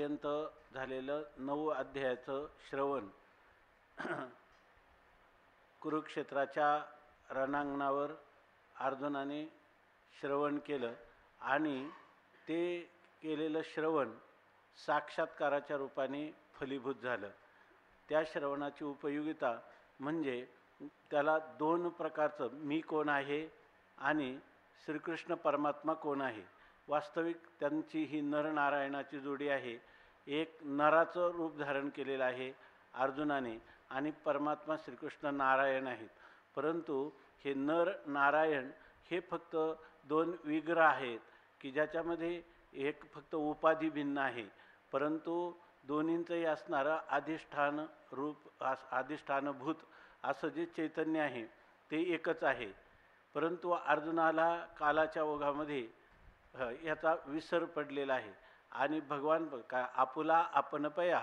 आत्तापर्यंत झालेलं 9 अध्यायाचं श्रवण कुरुक्षेत्राच्या रणांगणावर अर्जुनाने श्रवण केलं आणि ते केलेलं श्रवण साक्षात्काराच्या रूपाने फलीभूत झालं. त्या श्रवणाची उपयोगिता म्हणजे त्याला 2 प्रकारचं मी कोण आहे आणि श्रीकृष्ण परमात्मा कोण आहे. वास्तविक त्यांची ही नरनारायणाची जोडी आहे. एक नराचं रूप धारण केलेलं आहे अर्जुनाने आणि परमात्मा श्रीकृष्ण नारायण आहेत. परंतु हे नर नारायण हे फक्त 2 विग्रह आहेत की ज्याच्यामध्ये एक फक्त उपाधी भिन्न आहे, परंतु दोन्हींचंही असणारं अधिष्ठान रूप अधिष्ठानभूत असं जे चैतन्य आहे ते एकच आहे. परंतु अर्जुनाला कालाच्या ओघामध्ये याचा विसर पडलेला आहे आणि भगवान का आपुला आपणपया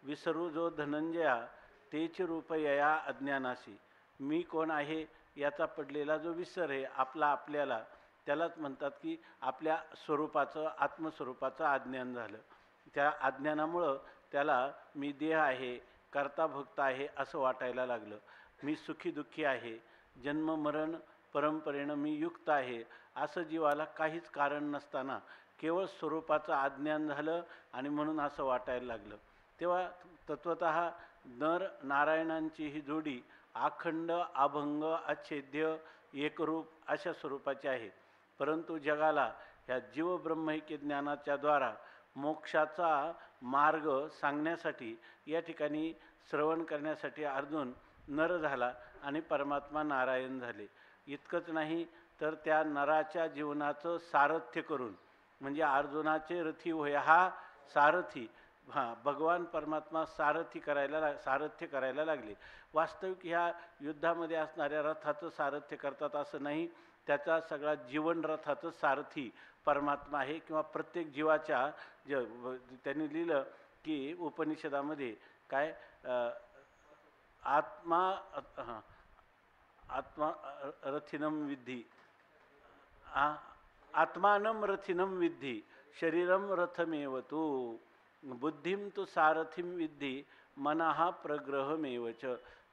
विसरू जो धनंजया तेच रूप यया अज्ञानासी. मी कोण आहे याचा पडलेला जो विसर आहे आपल्याला, त्यालाच म्हणतात की आपल्या स्वरूपाचं आत्मस्वरूपाचं अज्ञान झालं. त्या अज्ञानामुळं त्याला मी देह आहे, कर्ता भोक्ता आहे असं वाटायला लागलं. मी सुखी दुःखी आहे, जन्म मरण परंपरेनं मी युक्त आहे असं जीवाला काहीच कारण नसताना केवळ स्वरूपाचं अज्ञान झालं आणि म्हणून असं वाटायला लागलं. तेव्हा तत्वतः नर नारायणांची ही जोडी अखंड अभंग अच्छेद्य एकरूप अशा स्वरूपाची आहे. परंतु जगाला ह्या जीवब्रह्मैक्य ज्ञानाच्या द्वारा मोक्षाचा मार्ग सांगण्यासाठी या ठिकाणी श्रवण करण्यासाठी अर्जुन नर झाला आणि परमात्मा नारायण झाले. इतकंच नाही तर त्या नराच्या जीवनाचं सारथ्य करून म्हणजे अर्जुनाचे रथी होय हा सारथी भगवान परमात्मा सारथ्य करायला लागले. वास्तविक ह्या युद्धामध्ये असणाऱ्या रथाचं सारथ्य करतात असं नाही, त्याचा सगळा जीवन रथाचं सारथी परमात्मा आहे किंवा प्रत्येक जीवाच्या त्यांनी लिहिलं की उपनिषदामध्ये काय आत्मा रथिनम विद्धी आत्मानं रथिनम विद्धी शरीरम रथमेव तू बुद्धिम तू सारथिम विद्धी मनः प्रग्रहमेवच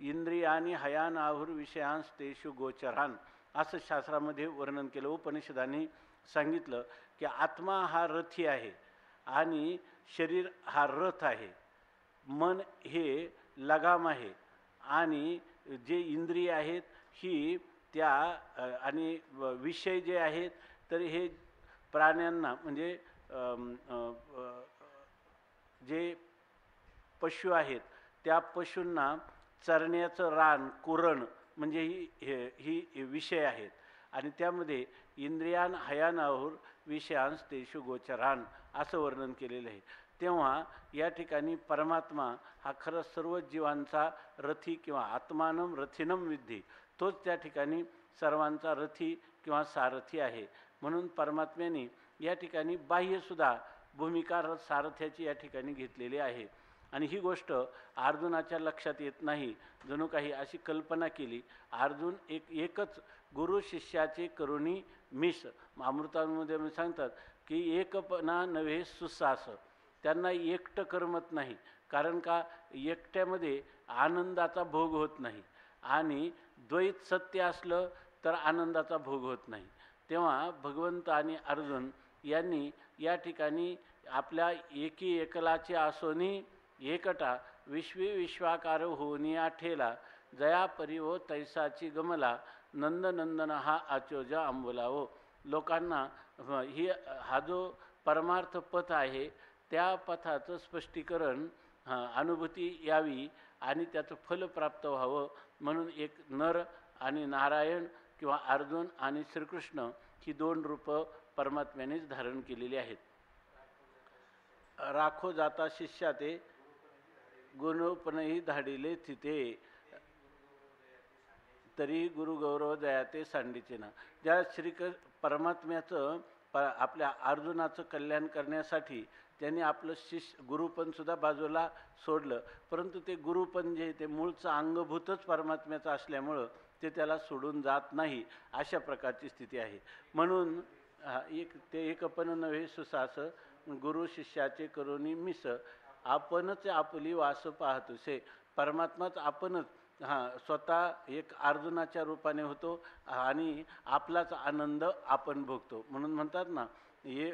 इंद्रियानी हयानाहुर्विषयांस्तेषु गोचरान असं शास्त्रामध्ये वर्णन केलं. उपनिषदांनी सांगितलं की आत्मा हा रथी आहे आणि शरीर हा रथ आहे, मन हे लगाम आहे आणि जे इंद्रिय आहेत ही त्या आणि विषय जे आहेत तर हे प्राण्यांना म्हणजे जे पशु आहेत त्या पशूंना चरण्याचं रान कुरण म्हणजे ही विषय आहेत आणि त्यामध्ये इंद्रियान हयानाहुर विषयांस तेषु गोचरान असं वर्णन केलेलं आहे. तेव्हा या ठिकाणी परमात्मा हा खरं सर्व जीवांचा रथी किंवा आत्मानं रथिनम विद्धी तोच त्या ठिकाणी सर्वांचा रथी किंवा सारथी आहे. म्हणून परमात्म्याने या ठिकाणी बाह्यसुद्धा भूमिका सारथ्याची या ठिकाणी घेतलेली आहे. आणि ही गोष्ट अर्जुनाच्या लक्षात येत नाही, जणू काही अशी कल्पना केली. अर्जुन एकच गुरु शिष्याचे करुणी मिस अमृतामध्ये सांगतात की एकपणा नव्हे सुसास. त्यांना एकटं करमत नाही, कारण का एकट्यामध्ये आनंदाचा भोग होत नाही आणि द्वैत सत्य असलं तर आनंदाचा भोग होत नाही. तेव्हा भगवंत आणि अर्जुन यांनी या ठिकाणी आपल्या एकी एकलाचे आसोनी एकटा विश्वी विश्वाकार होनिया ठेला जया परिवो तैसाची गमला नंदनंदन हा आचोजा आंबोलावो. लोकांना हा जो परमार्थ पथ आहे त्या पथाचं स्पष्टीकरण अनुभूती यावी आणि त्याचं फल प्राप्त व्हावं म्हणून एक नर आणि नारायण किंवा अर्जुन आणि श्रीकृष्ण ही 2 रूपं परमात्म्यानेच धारण केलेली आहेत. राखो जाता शिष्या ते गुणपणही धाडिले तिथे तरी गुरुगौरव दयाते सांडीचे ना. ज्या परमात्म्याचं आपल्या अर्जुनाचं कल्याण करण्यासाठी त्यांनी आपलं गुरुपणसुद्धा बाजूला सोडलं, परंतु ते गुरुपण जे ते मूळचं अंगभूतच परमात्म्याचं असल्यामुळं ते त्याला सोडून जात नाही अशा प्रकारची स्थिती आहे. म्हणून ते एकपण नव्हे सुसास गुरु शिष्याचे करुणी मिस, आपणच आपली वास पाहतोसे. परमात्माच आपणच स्वतः एक अर्जुनाच्या रूपाने होतो आणि आपलाच आनंद आपण भोगतो. म्हणून म्हणतात ना, हे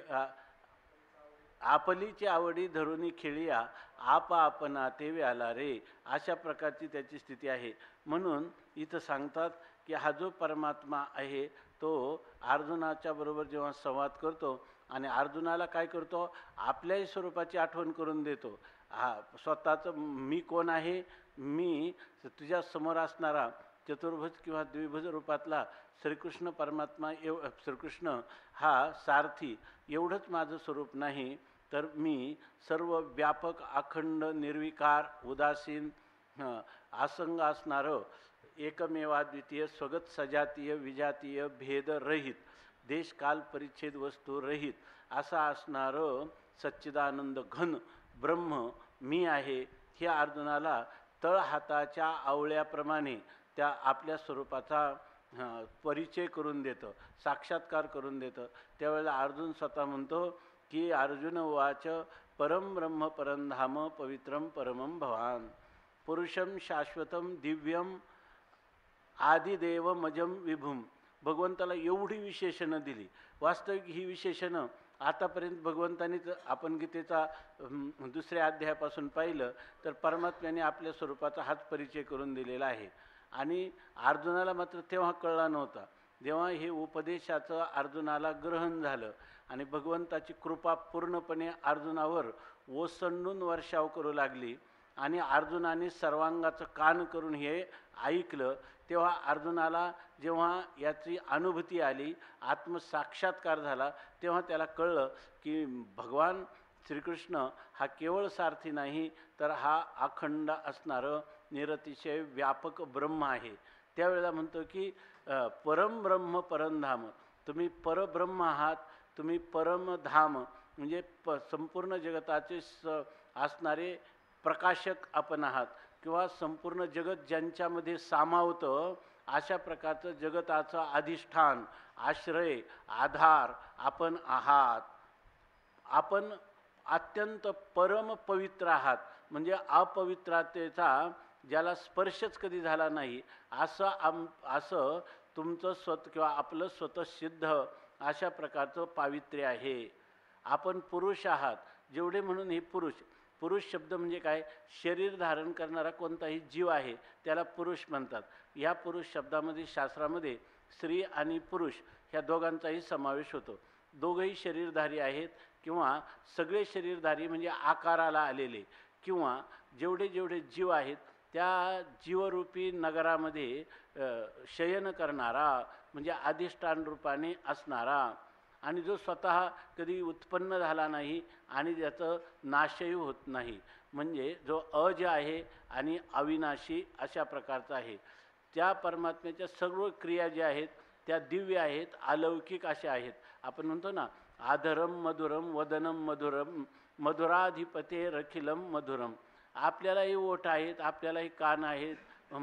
आपलीची आवडी धरुनी खेळिया, आप आपणा ते व्याला रे, अशा प्रकारची त्याची स्थिती आहे. म्हणून इथं सांगतात की हा जो परमात्मा आहे तो अर्जुनाच्या बरोबर जेव्हा संवाद करतो आणि अर्जुनाला काय करतो, आपल्याही स्वरूपाची आठवण करून देतो. स्वतःचं मी कोण आहे, मी तुझ्या समोर असणारा चतुर्भुज किंवा द्विभुज रूपातला श्रीकृष्ण परमात्मा, श्रीकृष्ण हा सारथी एवढंच माझं स्वरूप नाही, तर मी सर्व व्यापक अखंड निर्विकार उदासीन असंग असणारं एकमेवाद्वितीय स्वगत सजातीय विजातीय भेद रहित देश काल परिच्छेद वस्तू रहित असा असणारं सच्चिदानंद घन ब्रह्म मी आहे. हे अर्जुनाला तळहाताच्या आवळ्याप्रमाणे त्या आपल्या स्वरूपाचा परिचय करून देतं, साक्षात्कार करून देतं. त्यावेळेला अर्जुन स्वतः म्हणतो की अर्जुन उवाच परम ब्रह्म परंधाम पवित्रम परमं भवान पुरुषम शाश्वतम दिव्यम आदिदेव मजम विभुम. भगवंताला एवढी विशेषणं दिली. वास्तविक ही विशेषणं आतापर्यंत भगवंतानीच, आपण गीतेचा दुसऱ्या अध्यायापासून पाहिलं तर परमात्म्याने आपल्या स्वरूपाचा हाच परिचय करून दिलेला आहे. आणि अर्जुनाला मात्र तेव्हा कळला नव्हता. जेव्हा हे उपदेशाचं अर्जुनाला ग्रहण झालं आणि भगवंताची कृपा पूर्णपणे अर्जुनावर ओसंडून वर्षाव करू लागली आणि अर्जुनाने सर्वांगाचं कान करून हे ऐकलं, तेव्हा अर्जुनाला जेव्हा याची अनुभूती आली, आत्मसाक्षात्कार झाला, तेव्हा त्याला कळलं की भगवान श्रीकृष्ण हा केवळ सारथी नाही, तर हा अखंड असणारं निरतिशय व्यापक ब्रह्म आहे. त्यावेळेला म्हणतो की परम ब्रह्म परमधाम, तुम्ही परब्रह्म आहात, तुम्ही परमधाम म्हणजे संपूर्ण जगताचे असणारे प्रकाशक आपण आहात, किंवा संपूर्ण जगत ज्यांच्यामध्ये सामावतं अशा प्रकारचं जगताचं अधिष्ठान आश्रय आधार आपण आहात. आपण अत्यंत परम पवित्र आहात, म्हणजे अपवित्रतेचा ज्याला स्पर्शच कधी झाला नाही असं तुमचं किंवा आपलं स्वतः सिद्ध अशा प्रकारचं पावित्र्य आहे. आपण पुरुष आहात जेवढे, म्हणून हे पुरुष शब्द म्हणजे काय, शरीर धारण करणारा कोणताही जीव आहे त्याला पुरुष म्हणतात. या पुरुष शब्दामध्ये शास्त्रामध्ये स्त्री आणि पुरुष ह्या दोघांचाही समावेश होतो. दोघंही शरीरधारी आहेत किंवा सगळे शरीरधारी म्हणजे आकाराला आलेले, किंवा जेवढे जेवढे जीव आहेत त्या जीवरूपी नगरामध्ये शयन करणारा म्हणजे अधिष्ठान रूपाने असणारा, आणि जो स्वतः कधी उत्पन्न झाला नाही आणि ज्याचं नाशही होत नाही, म्हणजे जो अज आहे आणि अविनाशी अशा प्रकारचा आहे. त्या परमात्म्याच्या सर्व क्रिया ज्या आहेत त्या दिव्य आहेत, अलौकिक अशा आहेत. आपण म्हणतो ना, आधरम मधुरम वदनम मधुरम मधुराधिपते रखिलम मधुरम. आपल्यालाही ओठ आहेत, आपल्यालाही कान आहेत,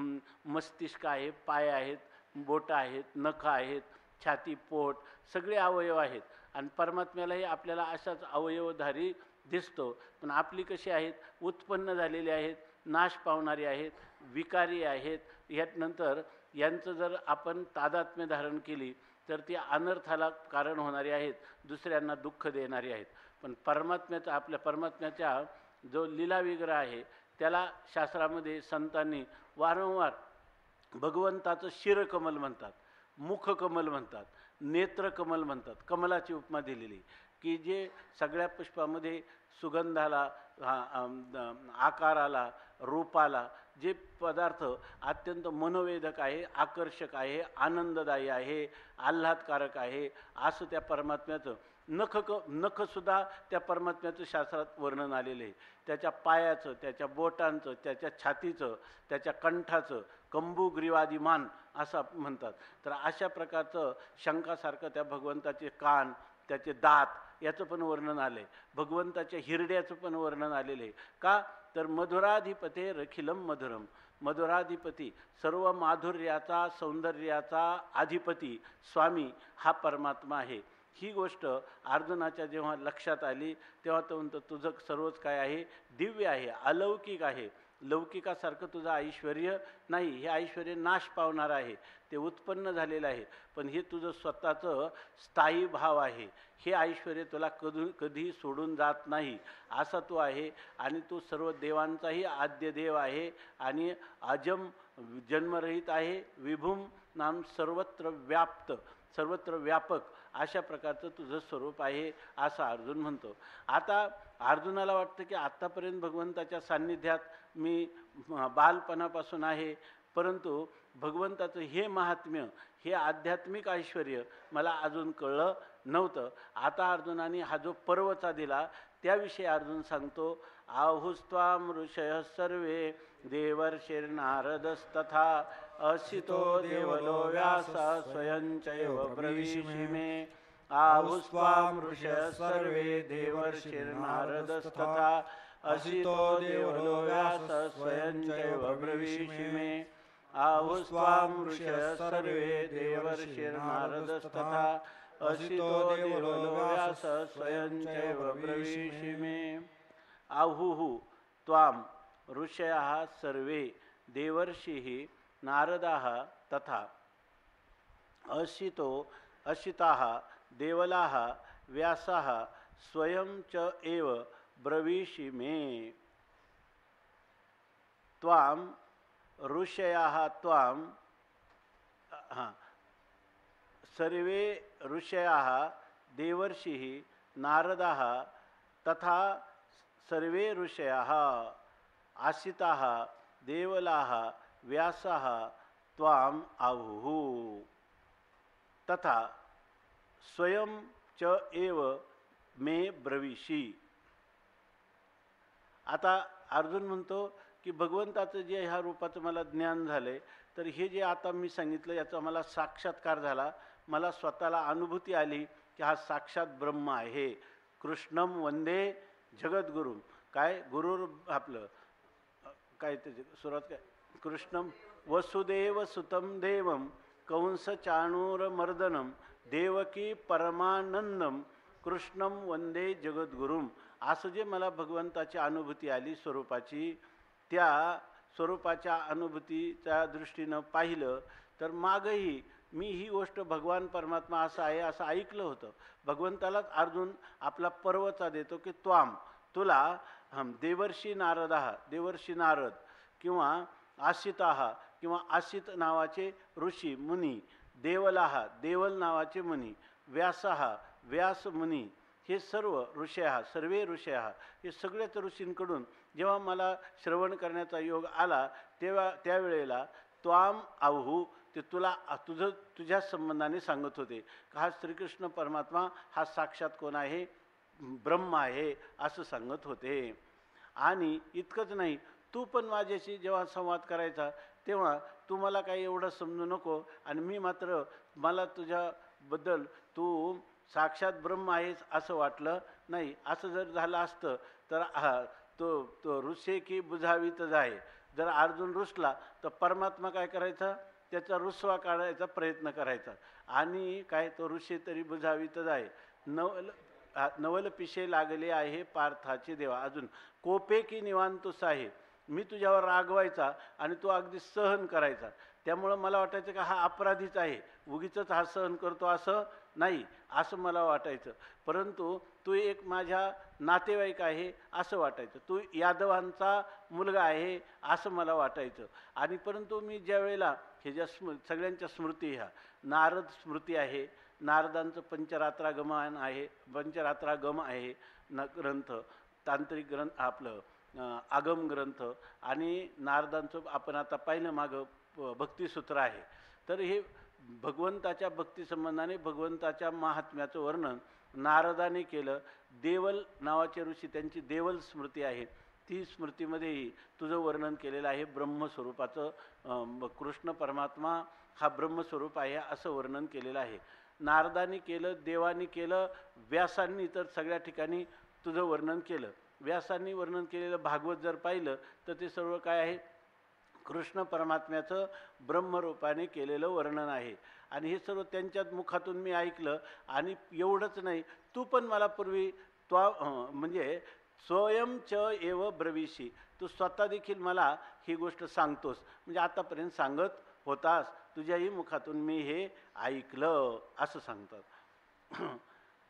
मस्तिष्क आहे, पाय आहेत, बोटं आहेत, नखं आहेत, छाती पोट सगळे अवयव आहेत. आणि परमात्म्यालाही आपल्याला अशाच अवयवधारी दिसतो. पण आपली कशी आहेत, उत्पन्न झालेली आहेत, नाश पावणारी आहेत, विकारी आहेत. ह्यात नंतर यांचं जर आपण तादात्म्य धारण केली तर ती अनर्थाला कारण होणारी आहेत, दुसऱ्यांना दुःख देणारी आहेत. पण परमात्म्याचा, आपल्या परमात्म्याचा जो लीला विग्रह आहे त्याला शास्त्रामध्ये संतांनी वारंवार भगवंताचं शिरकमल म्हणतात, मुखकमल म्हणतात, नेत्रकमल म्हणतात. कमलाची उपमा दिलेली की जे सगळ्या पुष्पामध्ये सुगंधाला, आकाराला, रूपाला जे पदार्थ अत्यंत मनोवेधक आहे, आकर्षक आहे, आनंददायी आहे, आल्हादकारक आहे, असं त्या परमात्म्याचं नखसुद्धा त्या परमात्म्याचं शास्त्रात वर्णन आलेलं आहे. त्याच्या पायाचं, त्याच्या बोटांचं, त्याच्या छातीचं, त्याच्या कंठाचं, कंबुग्रीवादिमान असं म्हणतात. तर अशा प्रकारचं शंखासारखं त्या भगवंताचे कान, त्याचे दात याचं पण वर्णन आलं आहे. भगवंताच्या हिरड्याचं पण वर्णन आलेलं आहे. का तर मधुराधिपते रखिलम मधुरम, मधुराधिपती सर्व माधुर्याचा सौंदर्याचा अधिपती स्वामी हा परमात्मा आहे. ही गोष्ट अर्जुनाच्या जेव्हा लक्षात आली तेव्हा तो म्हणतो तुझं सर्वच काय आहे दिव्य आहे, अलौकिक आहे. लौकिकासारखं तुझं ऐश्वर्य नाही, हे ऐश्वर्य नाश पावणार आहे, ते उत्पन्न झालेलं आहे. पण हे तुझं स्वतःचं स्थायी भाव आहे. हे ऐश्वर्य तुला कधी सोडून जात नाही, असा तू आहे. आणि तू सर्व देवांचाही आद्य देव आहे आणि अजम जन्मरहित आहे. विभुम नाम सर्वत्र व्याप्त, सर्वत्र व्यापक अशा प्रकारचं तुझं स्वरूप आहे असं अर्जुन म्हणतो. आता अर्जुनाला वाटतं की आत्तापर्यंत भगवंताच्या सान्निध्यात मी बालपणापासून आहे, परंतु भगवंताचं हे महात्म्य, हे आध्यात्मिक ऐश्वर्य मला अजून कळलं नव्हतं. आता अर्जुनाने हा जो पर्वचा दिला त्याविषयी अर्जुन सांगतो. आहुस्त्वाम ऋषयः सर्वे देवर्षिर्नारदस्तथा असितो देवलो व्यासः स्वयं चैव ब्रवीषि मे. आहुस्त्वाम ऋषयः सर्वे देवर्षिर्नारदस्तथा असितो देवलो व्यासः स्वयं चैव ब्रवीषि मे. आहुस्त्वाम ऋषयः सर्वे देवर्षिर्नारदस्तथा असितो देवलो व्यासः स्वयं चैव ब्रवीषि मे. आहुः त्वां ऋषयः सर्वे देवर्षिः नारदाः तथा असिताः देवलाः व्यासः स्वयं च एव ब्रवीषि मे. त्वां ऋषयः सर्वे ऋषयः देवर्षिः नारदाः तथा सर्वे ऋषयः आसिताः देवलाः व्यासः त्वाम् आहुः तथा स्वयं च एव मे ब्रवीषि. आता अर्जुन म्हणतो की भगवंताचं जे ह्या रूपाचं मला ज्ञान झाले, तर हे जे आता मी सांगितलं याचा मला साक्षात्कार झाला. मला स्वतःला अनुभूती आली की हा साक्षात ब्रह्म आहे. कृष्णम वंदे जगद्गुरुम. काय गुरुर आपलं काय त्याची सुरुवात काय, कृष्णम वसुदेव सुतम देवम कंस चाणूरमर्दनम देवकी परमानंदम कृष्णम वंदे जगद्गुरुम. असं जे मला भगवंताची अनुभूती आली स्वरूपाची, त्या स्वरूपाच्या अनुभूतीच्या दृष्टीनं पाहिलं तर मागही मी ही गोष्ट भगवान परमात्मा असा आहे असं ऐकलं होतं. भगवंतालाच अर्जुन आपला पर्वचा देतो की त्वाम, तुला देवर्षी नारदाः, देवर्षी नारद किंवा आसिताः किंवा आसित नावाचे ऋषी मुनी, देवलाः देवल नावाचे मुनी, व्यासाः व्यास मुनी, हे सर्व ऋषयः सर्वे ऋषयः, हे सगळ्याच ऋषींकडून जेव्हा मला श्रवण करण्याचा योग आला तेव्हा त्यावेळेला त्वाम आहू, ते तुझ्या संबंधाने सांगत होते. हा श्रीकृष्ण परमात्मा हा साक्षात कोण आहे, ब्रह्म आहे असं सांगत होते. आणि इतकंच नाही, तू पण माझ्याशी जेव्हा संवाद करायचा तेव्हा तू मला काही एवढं समजू नको, आणि मी मात्र मला तुझ्याबद्दल तू साक्षात ब्रह्म आहेस असं वाटलं नाही. असं जर झालं असतं तर तो रुसे की बुझावीत जाय. जर अर्जुन रुसला तर परमात्मा काय करायचा, त्याचा रुसवा काढायचा प्रयत्न करायचा, आणि काय तो ऋषी तरी बुझावीत जाय. नवल पिशे लागले आहे पार्थाचे देवा. अजून कोपे की निवांतुस आहे. मी तुझ्यावर रागवायचा आणि तो अगदी सहन करायचा, त्यामुळं मला वाटायचं का हा अपराधीच आहे, उगीच हा सहन करतो असं नाही असं मला वाटायचं. परंतु तू एक माझ्या नातेवाईक आहे असं वाटायचं, तू यादवांचा मुलगा आहे असं मला वाटायचं. आणि परंतु मी ज्या वेळेला हे ज्या सगळ्यांच्या स्मृती, ह्या नारद स्मृती आहे, नारदांचं पंचरात्रागम आहे ग्रंथ, तांत्रिक ग्रंथ आपलं आगम ग्रंथ, आणि नारदांचं आपण आता पाहिलं मागं भक्तिसूत्र आहे. तर हे भगवंताच्या भक्तिसंबंधाने भगवंताच्या महात्म्याचं वर्णन नारदाने केलं. देवल नावाचे ऋषी, त्यांची देवल स्मृती आहे, ती स्मृतीमध्येही तुझं वर्णन केलेलं आहे ब्रह्मस्वरूपाचं. कृष्ण परमात्मा हा ब्रह्मस्वरूप आहे असं वर्णन केलेलं आहे. नारदांनी केलं, देवानी केलं, व्यासांनी तर सगळ्या ठिकाणी तुझं वर्णन केलं. व्यासांनी वर्णन केलेलं भागवत जर पाहिलं तर ते सर्व काय आहे, कृष्ण परमात्म्याचं ब्रह्मरूपाने केलेलं वर्णन आहे. आणि हे सर्व त्यांच्याच मुखातून मी ऐकलं. आणि एवढंच नाही, तू पण मला पूर्वी म्हणजे स्वयं च एव ब्रवीशी, तू स्वतः देखील मला ही गोष्ट सांगतोस, म्हणजे आतापर्यंत सांगत होतास, तुझ्याही मुखातून मी हे ऐकलं असं सांगतात.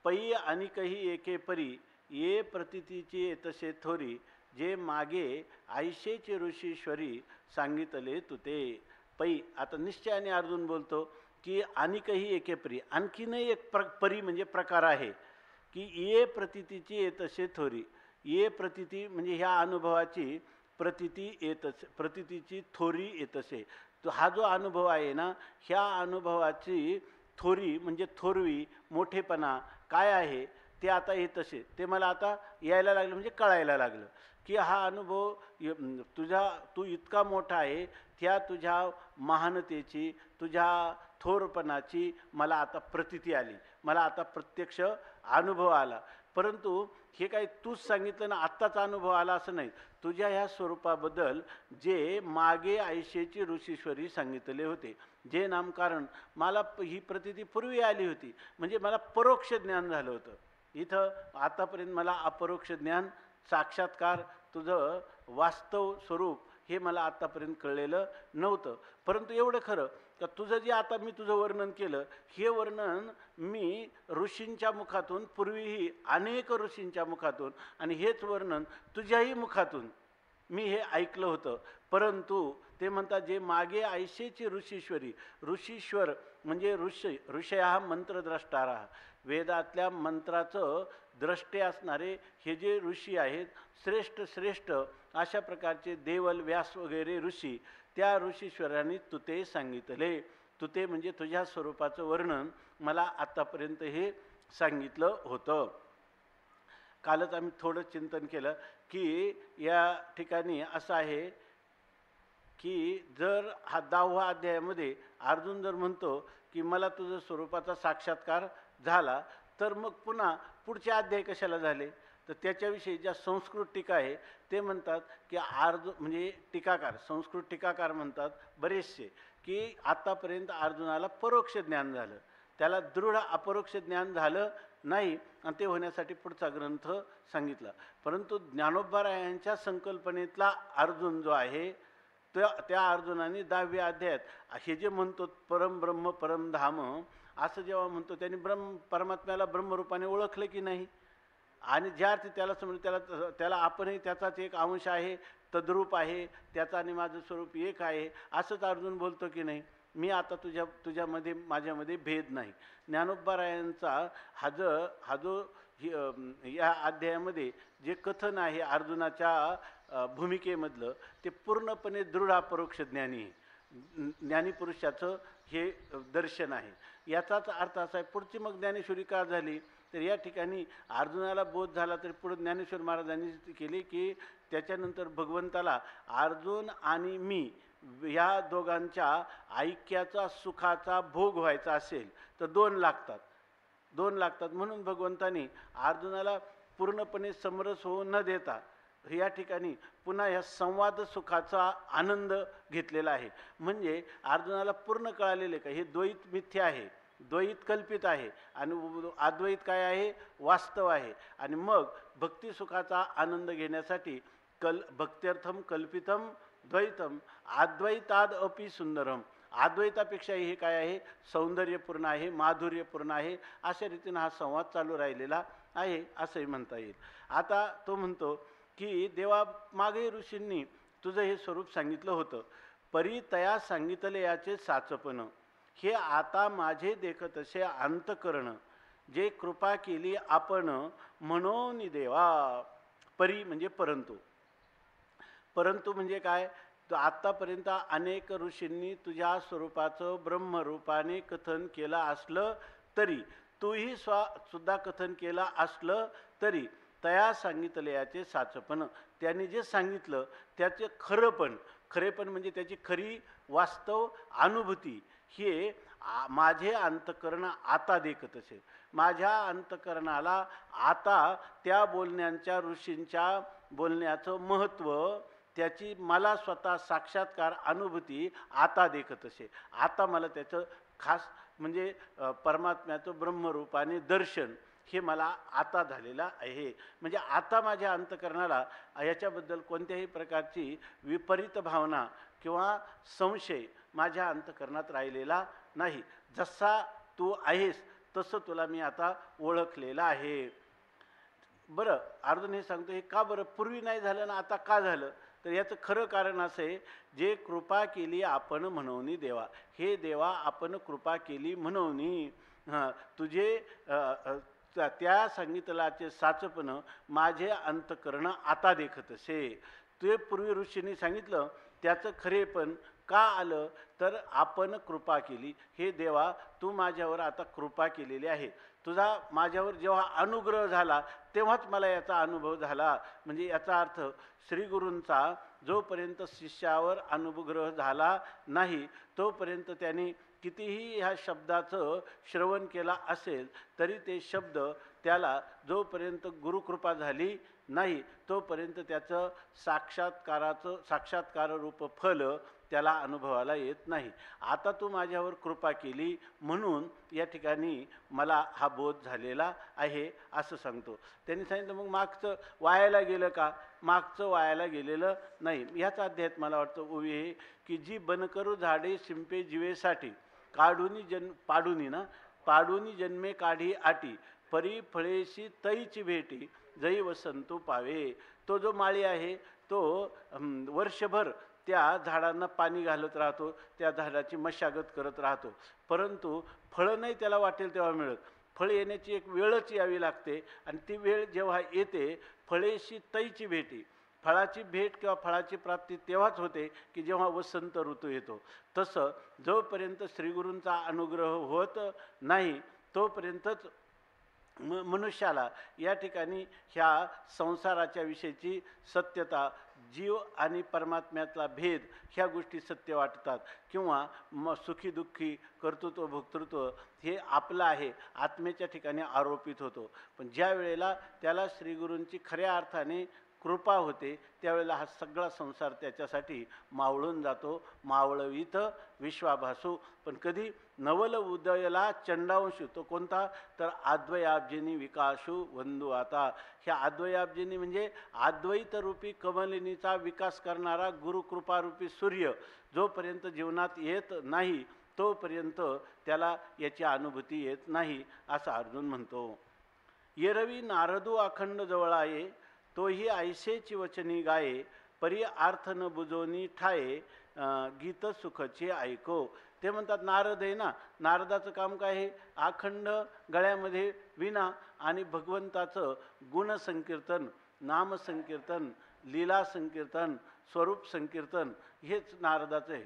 पै आणि काही एके परी ये प्रतितीची येतसे थोरी, जे मागे आयशेचे ऋषीश्वरी सांगितले तुते. पै, आता निश्चयाने अर्जुन बोलतो की आणि काही एके परी, आणखीनही एक परी म्हणजे प्रकार आहे की ये प्रतितीची येतसे थोरी. ये प्रतिती म्हणजे ह्या अनुभवाची प्रतिती येतच, प्रतितीची थोरी येतसे. तो हा जो अनुभव आहे ना, ह्या अनुभवाची थोरी म्हणजे थोरवी, मोठेपणा काय आहे ते आता येतसे, ते मला आता यायला लागलं, म्हणजे कळायला लागलं की हा अनुभव तू इतका मोठा आहे, त्या तुझ्या महानतेची, तुझ्या थोरपणाची मला आता प्रतीती आली, मला आता प्रत्यक्ष अनुभव आला. परंतु हे काही तूच सांगितलं ना आत्ताच अनुभव आला असं नाही, तुझ्या ह्या स्वरूपाबद्दल जे मागे आयशेची ऋषीश्वरी सांगितले होते, जे नामकारण मला ही प्रतीती पूर्वी आली होती, म्हणजे मला परोक्ष ज्ञान झालं होतं. इथं आतापर्यंत मला अपरोक्ष ज्ञान, साक्षात्कार, तुझं वास्तव स्वरूप हे मला आत्तापर्यंत कळलेलं नव्हतं. परंतु एवढं खरं का तुझं जे आता मी तुझं वर्णन केलं, हे वर्णन मी ऋषींच्या मुखातून, पूर्वीही अनेक ऋषींच्या मुखातून, आणि हेच वर्णन तुझ्याही मुखातून मी हे ऐकलं होतं. परंतु ते म्हणतात जे मागे आयशेची ऋषीश्वरी, ऋषीश्वर म्हणजे ऋषय हा मंत्रद्रष्टारा, वेदातल्या मंत्राचं द्रष्टे असणारे हे जे ऋषी आहेत, श्रेष्ठ श्रेष्ठ अशा प्रकारचे देवल, व्यास वगैरे ऋषी, त्या ऋषीश्वरांनी तुते सांगितले. तुते म्हणजे तुझ्या स्वरूपाचं वर्णन मला आत्तापर्यंत हे सांगितलं होतं. कालच आम्ही थोडं चिंतन केलं की या ठिकाणी असं आहे की जर हा 10वा अध्यायामध्ये अर्जुन जर म्हणतो की मला तुझं स्वरूपाचा साक्षात्कार झाला, तर मग पुन्हा पुढचे अध्याय कशाला झाले, तर त्याच्याविषयी ज्या संस्कृत टीका आहे ते म्हणतात की म्हणजे टीकाकार, संस्कृत टीकाकार म्हणतात बरेचसे की आतापर्यंत अर्जुनाला परोक्ष ज्ञान झालं, त्याला दृढ अपरोक्ष ज्ञान झालं नाही, आणि ते होण्यासाठी पुढचा ग्रंथ सांगितला. परंतु ज्ञानोबरायांच्या संकल्पनेतला अर्जुन जो आहे, त्या अर्जुनाने 10व्या अध्यायात हे जे म्हणतो परमब्रह्म परमधाम असं जेव्हा म्हणतो, त्यांनी परमात्म्याला ब्रह्मरूपाने ओळखलं की नाही, आणि ज्या अर्थी त्याला समज त्याला आपणही त्याचाच एक अंश आहे, तद्रूप आहे, त्याचा आणि माझं स्वरूप एक आहे असंच अर्जुन बोलतो की नाही. मी आता तुझ्यामध्ये माझ्यामध्ये भेद नाही. ज्ञानोबरायांचा हा जो या अध्यायामध्ये जे कथन आहे अर्जुनाच्या भूमिकेमधलं, ते पूर्णपणे दृढ अपरोक्ष ज्ञानी आहे, ज्ञानीपुरुषाचं हे दर्शन आहे. याचाच अर्थ असा आहे, पुढची मग ज्ञानेश्वरी का झाली, तर या ठिकाणी अर्जुनाला बोध झाला तरी पुढे ज्ञानेश्वर महाराजांनी केली की त्याच्यानंतर भगवंताला अर्जुन आणि मी या दोघांच्या ऐक्याचा, सुखाचा भोग व्हायचा असेल तर 2 लागतात. म्हणून भगवंतानी अर्जुनाला पूर्णपणे समरस होऊ न देता या ठिकाणी पुन्हा ह्या संवाद सुखाचा आनंद घेतलेला आहे. म्हणजे अर्जुनाला पूर्ण कळालेले का हे द्वैत मिथ्या आहे, द्वैत कल्पित आहे, आणि अद्वैत काय आहे, वास्तव आहे. आणि मग भक्ती सुखाचा आनंद घेण्यासाठी भक्त्यर्थम कल्पितम द्वैतम अद्वैताद अपि सुंदरम, अद्वैतापेक्षाही हे काय आहे, सौंदर्यपूर्ण आहे, माधुर्यपूर्ण आहे. अशा रीतीने हा संवाद चालू राहिलेला आहे असंही म्हणता येईल. आता तो म्हणतो की देवा मागे ऋषींनी तुझं हे स्वरूप सांगितलं होतं, परी तया सांगितले याचे साचपण, हे आता माझे देखत असे अंतकरण, जे कृपा केली आपण म्हणून देवा. परी म्हणजे परंतु म्हणजे काय, तर आत्तापर्यंत अनेक ऋषींनी तुझ्या स्वरूपाचं ब्रह्मरूपाने कथन केलं असलं तरी, तूही सुद्धा कथन केलं असलं तरी, तया सांगितले याचे साचपण, त्यांनी जे सांगितलं त्याचे खरेपण म्हणजे त्याची खरी वास्तव अनुभूती, हे माझे अंतकरण आता देखत असेल. माझ्या अंतकरणाला आता त्या बोलण्यांच्या, ऋषींच्या बोलण्याचं महत्त्व, त्याची मला स्वतः साक्षात्कार अनुभूती आता देखत असे. आता मला त्याचं खास म्हणजे परमात्म्याचं ब्रह्मरूप आणि दर्शन हे मला आता झालेलं आहे. म्हणजे आता माझ्या अंतकरणाला याच्याबद्दल कोणत्याही प्रकारची विपरीत भावना किंवा संशय माझ्या अंतकरणात राहिलेला नाही. जसा तू आहेस तसं तुला मी आता ओळखलेलं आहे. बरं, अर्जुन हे सांगतो, हे का बरं पूर्वी नाही झालं ना आता का झालं? तर याचं खरं कारण असं आहे, जे कृपा केली आपण म्हणून देवा, हे देवा आपण कृपा केली म्हणून तुझे त्या सांगितल्याचे साचपण माझे अंतकरण आता देखत असे. ते पूर्वी ऋषींनी सांगितलं त्याचं खरेपण का आलं तर आपण कृपा केली. हे देवा तू माझ्यावर आता कृपा केलेली आहे. तुझा माझ्यावर जेव्हा अनुग्रह झाला तेव्हाच मला याचा अनुभव झाला. म्हणजे याचा अर्थ श्रीगुरूंचा जोपर्यंत शिष्यावर अनुग्रह झाला नाही तोपर्यंत त्यांनी कितीही ह्या शब्दाचं श्रवण केला असेल तरी ते शब्द त्याला जोपर्यंत गुरुकृपा झाली नाही तोपर्यंत त्याचं साक्षात्कार रूप फल त्याला अनुभवाला येत नाही. आता तू माझ्यावर कृपा केली म्हणून या ठिकाणी मला हा बोध झालेला आहे असं सांगतो. त्यांनी सांगितलं मग मागचं वायाला गेलं का? मागचं वायाला गेलेलं नाही. ह्याचा अध्यायात मला वाटतं ओवी आहे की जी बनकरू झाडे शिंपे जीवेसाठी पाडूनी जन्मे काढी आटी परी फळेशी तैची भेटी जई वसंतू पावे. तो जो माळी आहे तो वर्षभर त्या झाडांना पाणी घालत राहतो, त्या झाडाची मशागत करत राहतो, परंतु फळं नाही त्याला वाटेल तेव्हा मिळत. फळ येण्याची एक वेळच यावी लागते आणि ती वेळ जेव्हा येते फळेशी तैची भेटी, फळाची भेट किंवा फळाची प्राप्ती तेव्हाच होते की जेव्हा वसंत ऋतू येतो. तसं जोपर्यंत श्रीगुरूंचा अनुग्रह होत नाही तोपर्यंतच मनुष्याला या ठिकाणी ह्या संसाराच्या विषयीची सत्यता, जीव आणि परमात्म्यातला भेद ह्या गोष्टी सत्य वाटतात किंवा सुखी दुःखी कर्तृत्व भोक्तृत्व हे आपलं आहे आत्मेच्या ठिकाणी आरोपित होतो. पण ज्या वेळेला त्याला श्रीगुरूंची खऱ्या अर्थाने कृपा होते त्यावेळेला हा सगळा संसार त्याच्यासाठी मावळून जातो. मावळवीत विश्वाभासू. पण कधी नवल उदयला चंडांशू, तो कोणता तर अद्वयाब्जिनी विकासू वंदू आता. ह्या अद्वयाब्जिनी म्हणजे अद्वैत रूपी कमलिनीचा विकास करणारा गुरुकृपारूपी सूर्य जोपर्यंत जीवनात येत नाही तोपर्यंत त्याला याची अनुभूती येत नाही असं अर्जुन म्हणतो. येरवी नारदू अखंड जवळाये तोही ऐसेची वचनी गाये परी अर्थ न बुजोनी ठाये गीत सुखचे ऐको. ते म्हणतात नारद आहे ना, नारदाचं काम काय आहे? अखंड गळ्यामध्ये विणा आणि भगवंताचं गुणसंकीर्तन, नामसंकीर्तन, लीला संकीर्तन, स्वरूप संकीर्तन हेच नारदाचं आहे.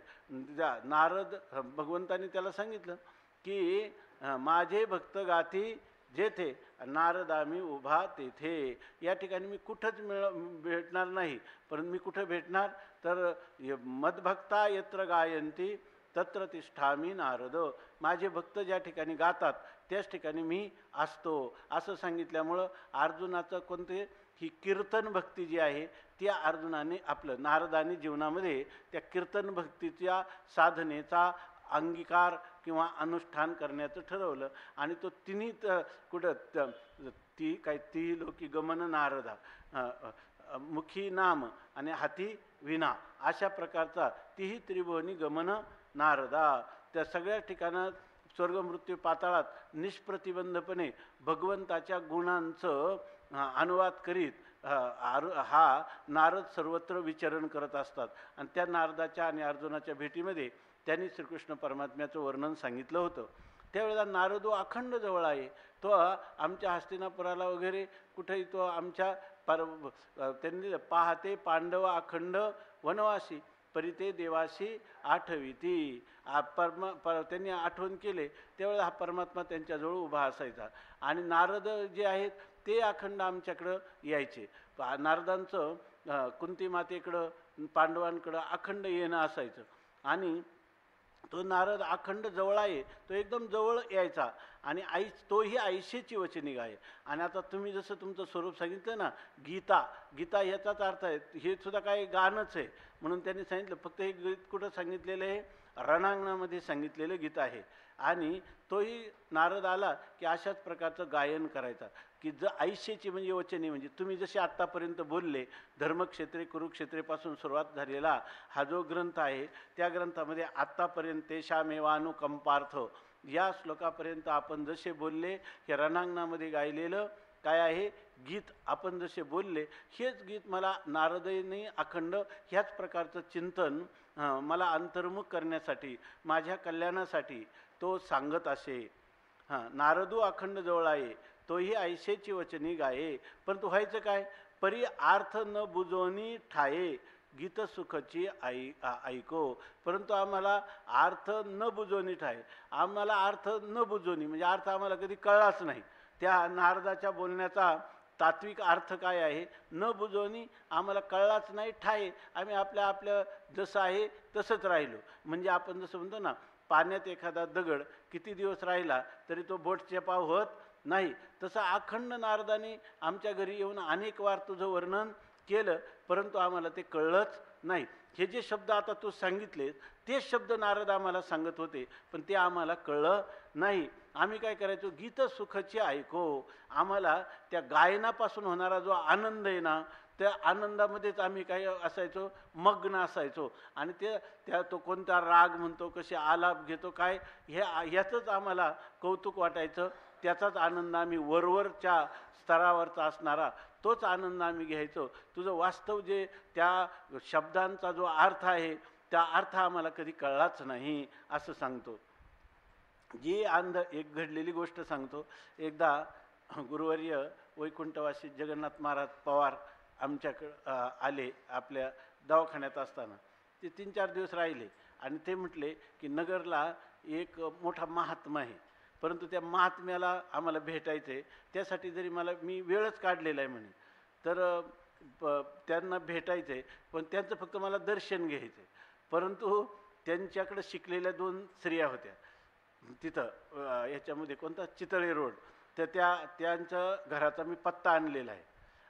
नारद भगवंताने त्याला सांगितलं की माझे भक्त गाती जेथे नारदामी उभा तेथे. या ठिकाणी मी कुठंच भेटणार नाही, परंतु मी कुठं भेटणार तर मदभक्ता यत्र गायंती तत्र तिष्ठामी नारद. माझे भक्त ज्या ठिकाणी गातात त्याच ठिकाणी मी असतो असं सांगितल्यामुळं अर्जुनाचं कोणते ही कीर्तन भक्ती जी आहे ती अर्जुनाने नारदाने जीवनामध्ये त्या कीर्तन भक्तीच्या साधनेचा अंगीकार किंवा अनुष्ठान करण्याचं ठरवलं आणि तो तिन्ही कुठं ती लोकी गमन नारदा, मुखी नाम आणि हाती विना अशा प्रकारचा तीही त्रिभुवनी गमन नारदा. त्या सगळ्या ठिकाणात स्वर्ग मृत्यू पाताळात निष्प्रतिबंधपणे भगवंताच्या गुणांचं अनुवाद करीत हा नारद सर्वत्र विचरण करत असतात. आणि त्या नारदाच्या आणि अर्जुनाच्या भेटीमध्ये त्यांनी श्रीकृष्ण परमात्म्याचं वर्णन सांगितलं होतं. त्यावेळेला नारदो अखंड जवळ आहे. तो आमच्या हस्तिनापुराला वगैरे कुठेही तो आमच्या त्यांनी पाहते पांडव अखंड वनवासी परिते देवासी आठविती. त्यांनी आठवण केले त्यावेळेला हा परमात्मा त्यांच्याजवळ उभा असायचा आणि नारद जे आहेत ते अखंड आमच्याकडं यायचे. नारदांचं कुंती मातेकडं पांडवांकडं अखंड येणं असायचं आणि तो नारद अखंड जवळ आहे, तो एकदम जवळ यायचा आणि तोही आयशेची वचनी गाय. आणि आता तुम्ही जसं तुमचं स्वरूप सांगितलं ना, गीता, गीता ह्याचाच अर्थ आहे, हे सुद्धा काही गाणंच आहे. म्हणून त्यांनी सांगितलं, फक्त हे गीत कुठं सांगितलेलं आहे? रणांगणामध्ये सांगितलेलं गीत आहे. आणि तोही नारद आला की अशाच प्रकारचं गायन करायचा, की आयुष्याची म्हणजे वचने, म्हणजे तुम्ही जसे आत्तापर्यंत बोलले, धर्मक्षेत्रे कुरुक्षेत्रेपासून सुरुवात झालेला हा जो ग्रंथ आहे, त्या ग्रंथामध्ये आत्तापर्यंत तेषामेवानुकंपार्थ या श्लोकापर्यंत आपण जसे बोलले, हे रणांगणामध्ये गायलेलं काय आहे? गीत. आपण जसे बोलले हेच गीत मला नारदांनी अखंड ह्याच प्रकारचं चिंतन मला अंतर्मुख करण्यासाठी, माझ्या कल्याणासाठी तो सांगत असे. नारदू अखंड जवळ आहे, तोही ऐशेची वचनी गाये. परंतु व्हायचं काय? परी अर्थ न बुजोनी ठाये, गीत सुखची ऐको. परंतु आम्हाला अर्थ न बुजोनी ठाये, आम्हाला अर्थ न बुजोनी म्हणजे अर्थ आम्हाला कधी कळलाच नाही. त्या नारदाच्या बोलण्याचा तात्विक अर्थ काय आहे न बुजोनी आम्हाला कळलाच नाही. ठाये, आम्ही आपल्या जसं आहे तसंच राहिलो. म्हणजे आपण जसं म्हणतो ना, पाण्यात एखादा दगड किती दिवस राहिला तरी तो बोटचेपा होत नाही, तसं अखंड नारदाने आमच्या घरी येऊन अनेक वार तुझं वर्णन केलं, परंतु आम्हाला ते कळलंच नाही. हे जे शब्द आता तू सांगितले तेच शब्द नारद आम्हाला सांगत होते, पण ते आम्हाला कळलं नाही. आम्ही काय करायचो? गीत सुखची ऐको. आम्हाला त्या गायनापासून होणारा जो आनंद आहे ना, त्या आनंदामध्येच आम्ही काय असायचो? मग्न असायचो. आणि तो कोणता राग म्हणतो, कसे आलाप घेतो, काय ह्याचंच आम्हाला कौतुक वाटायचं. त्याचाच आनंद आम्ही वरवरच्या स्तरावरचा असणारा तोच आनंद आम्ही घ्यायचो. तुझं वास्तव जे त्या शब्दांचा जो अर्थ आहे, त्या अर्थ आम्हाला कधी कळलाच नाही असं सांगतो. जी एक घडलेली गोष्ट सांगतो. एकदा गुरुवर्य वैकुंठवासी जगन्नाथ महाराज पवार आमच्याकडं आले. आपल्या दवाखान्यात असताना ते 3-4 दिवस राहिले आणि ते म्हटले की नगरला एक मोठा महात्मा आहे, परंतु त्या महात्म्याला आम्हाला भेटायचं आहे. त्यासाठी जरी मी वेळच काढलेला आहे म्हणे, तर त्यांना भेटायचं आहे, पण त्यांचं फक्त मला दर्शन घ्यायचं आहे. परंतु त्यांच्याकडे शिकलेल्या 2 स्त्रिया होत्या तिथं याच्यामध्ये, कोणता चितळे रोड, तर त्यांच्या घराचा मी पत्ता आणलेला आहे.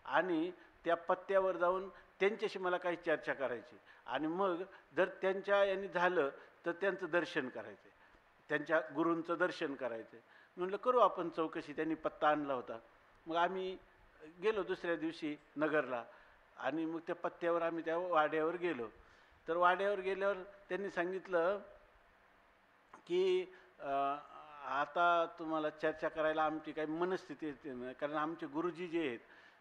आणि त्या पत्त्यावर जाऊन त्यांच्याशी मला काही चर्चा करायची. आणि मग जर त्यांच्या यांनी झालं तर त्यांचं दर्शन करायचं, त्यांच्या गुरूंचं दर्शन करायचं. म्हणलं करू आपण चौकशी. त्यांनी पत्ता आणला होता. मग आम्ही गेलो दुसऱ्या दिवशी नगरला आणि मग त्या पत्त्यावर आम्ही त्या वाड्यावर गेलो. तर वाड्यावर गेल्यावर त्यांनी सांगितलं की आता तुम्हाला चर्चा करायला आमची काही मनस्थिती येते नाही, कारण आमचे गुरुजी जे आहेत,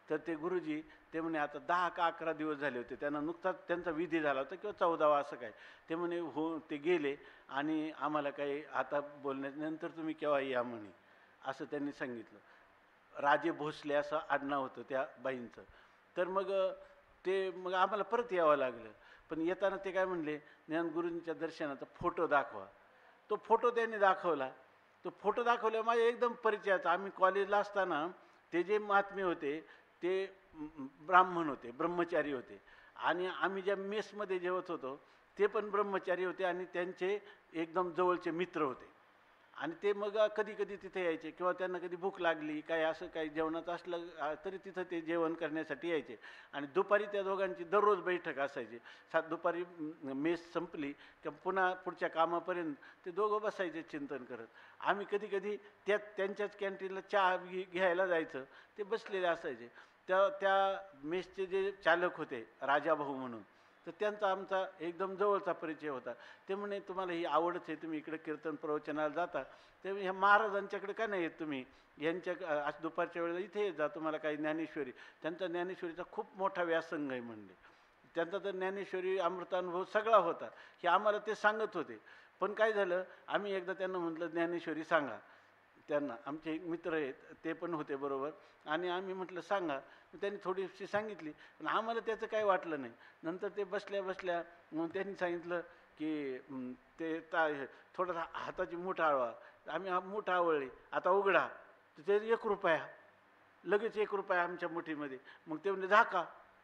तर ते गुरुजी ते म्हणे आता 10 का 11 दिवस झाले होते, त्यांना नुकताच त्यांचा विधी झाला होता किंवा 14वा असं काय. ते म्हणे हो, ते गेले आणि आम्हाला काही आता बोलण्यानंतर तुम्ही केव्हा या म्हणे, असं त्यांनी सांगितलं. राजे भोसले असं आडनाव होतं त्या बाईंचं. तर मग आम्हाला परत यावं लागलं. पण येताना ते काय म्हणले, ज्ञानगुरूंच्या दर्शनाचा फोटो दाखवा. तो फोटो त्यांनी दाखवला. तो फोटो दाखवल्यावर माझ्या एकदम परिचयाचा. आम्ही कॉलेजला असताना ते जे महात्मे होते ते ब्राह्मण होते, ब्रह्मचारी होते. आणि आम्ही ज्या मेसमध्ये जेवत होतो ते पण ब्रह्मचारी होते आणि त्यांचे एकदम जवळचे मित्र होते. आणि ते मग कधी कधी तिथे यायचे, किंवा त्यांना कधी भूक लागली, काय असं काही जेवणाचं असलं तरी तिथं ते जेवण करण्यासाठी यायचे. आणि दुपारी त्या दोघांची दररोज बैठक असायची. दुपारी मेस संपली की पुन्हा पुढच्या कामापर्यंत ते दोघं बसायचे चिंतन करत. आम्ही कधी कधी त्यांच्याच कॅन्टीनला चहा घ्यायला जायचं. ते बसलेले असायचे. त्या मेसचे जे चालक होते राजाभाऊ म्हणून, तर त्यांचा आमचा एकदम जवळचा परिचय होता. ते म्हणे तुम्हाला ही आवडच आहे, तुम्ही इकडे कीर्तन प्रवचनाला जाता, ते ह्या महाराजांच्याकडे का नाही येत तुम्ही, यांच्या आज दुपारच्या वेळेला इथे येत जा, तुम्हाला काही ज्ञानेश्वरी, त्यांचा ज्ञानेश्वरीचा खूप मोठा व्यासंग आहे म्हणले. त्यांचा तर ज्ञानेश्वरी अमृतानुभव सगळा होता, हे आम्हाला ते सांगत होते. पण काय झालं, आम्ही एकदा त्यांना म्हटलं ज्ञानेश्वरी सांगा. त्यांना आमचे एक मित्र आहेत ते पण होते बरोबर, आणि आम्ही म्हटलं सांगा. त्यांनी थोडीशी सांगितली, पण आम्हाला त्याचं काही वाटलं नाही. नंतर ते बसल्या मग त्यांनी सांगितलं की ते थोडासा हाताची मूठ आळवा. आम्ही मूठ आवळली, आता उघडा. तर ते 1 रुपया, लगेच 1 रुपया आमच्या मुठीमध्ये. मग ते म्हणजे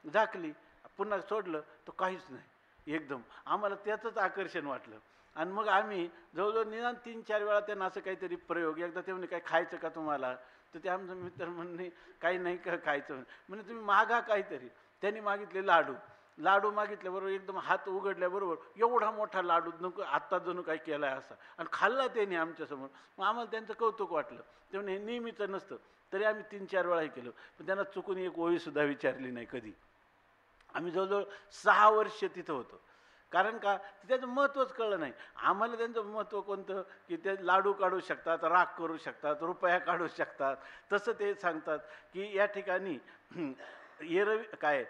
झाकली, पुन्हा सोडलं तर काहीच नाही. एकदम आम्हाला त्याचंच आकर्षण वाटलं. आणि मग आम्ही जवळजवळ निदान 3-4 वेळा त्यांना असं काहीतरी प्रयोग, एकदा ते म्हणे काय खायचं का तुम्हाला, तर ते आमचा मित्र म्हणणे काही नाही का खायचं, म्हणजे तुम्ही मागा काहीतरी. त्यांनी मागितले लाडू. लाडू मागितल्याबरोबर एकदम हात उघडल्याबरोबर एवढा मोठा लाडू नको आत्ता जणू काय केला आहे असा, आणि खाल्ला त्यांनी आमच्यासमोर. मग आम्हाला त्यांचं कौतुक वाटलं. ते म्हणे हे नेहमीचं नसतं. तरी आम्ही 3-4 वेळाही केलं, पण त्यांना चुकून एक ओळीसुद्धा विचारली नाही कधी. आम्ही जवळजवळ 6 वर्ष तिथं होतो. कारण का, त्याचं महत्त्वच कळलं नाही आम्हाला. त्यांचं महत्त्व कोणतं, की ते लाडू काढू शकतात, राख करू शकतात, रुपया काढू शकतात. तसं ते सांगतात की या ठिकाणी एरवी काय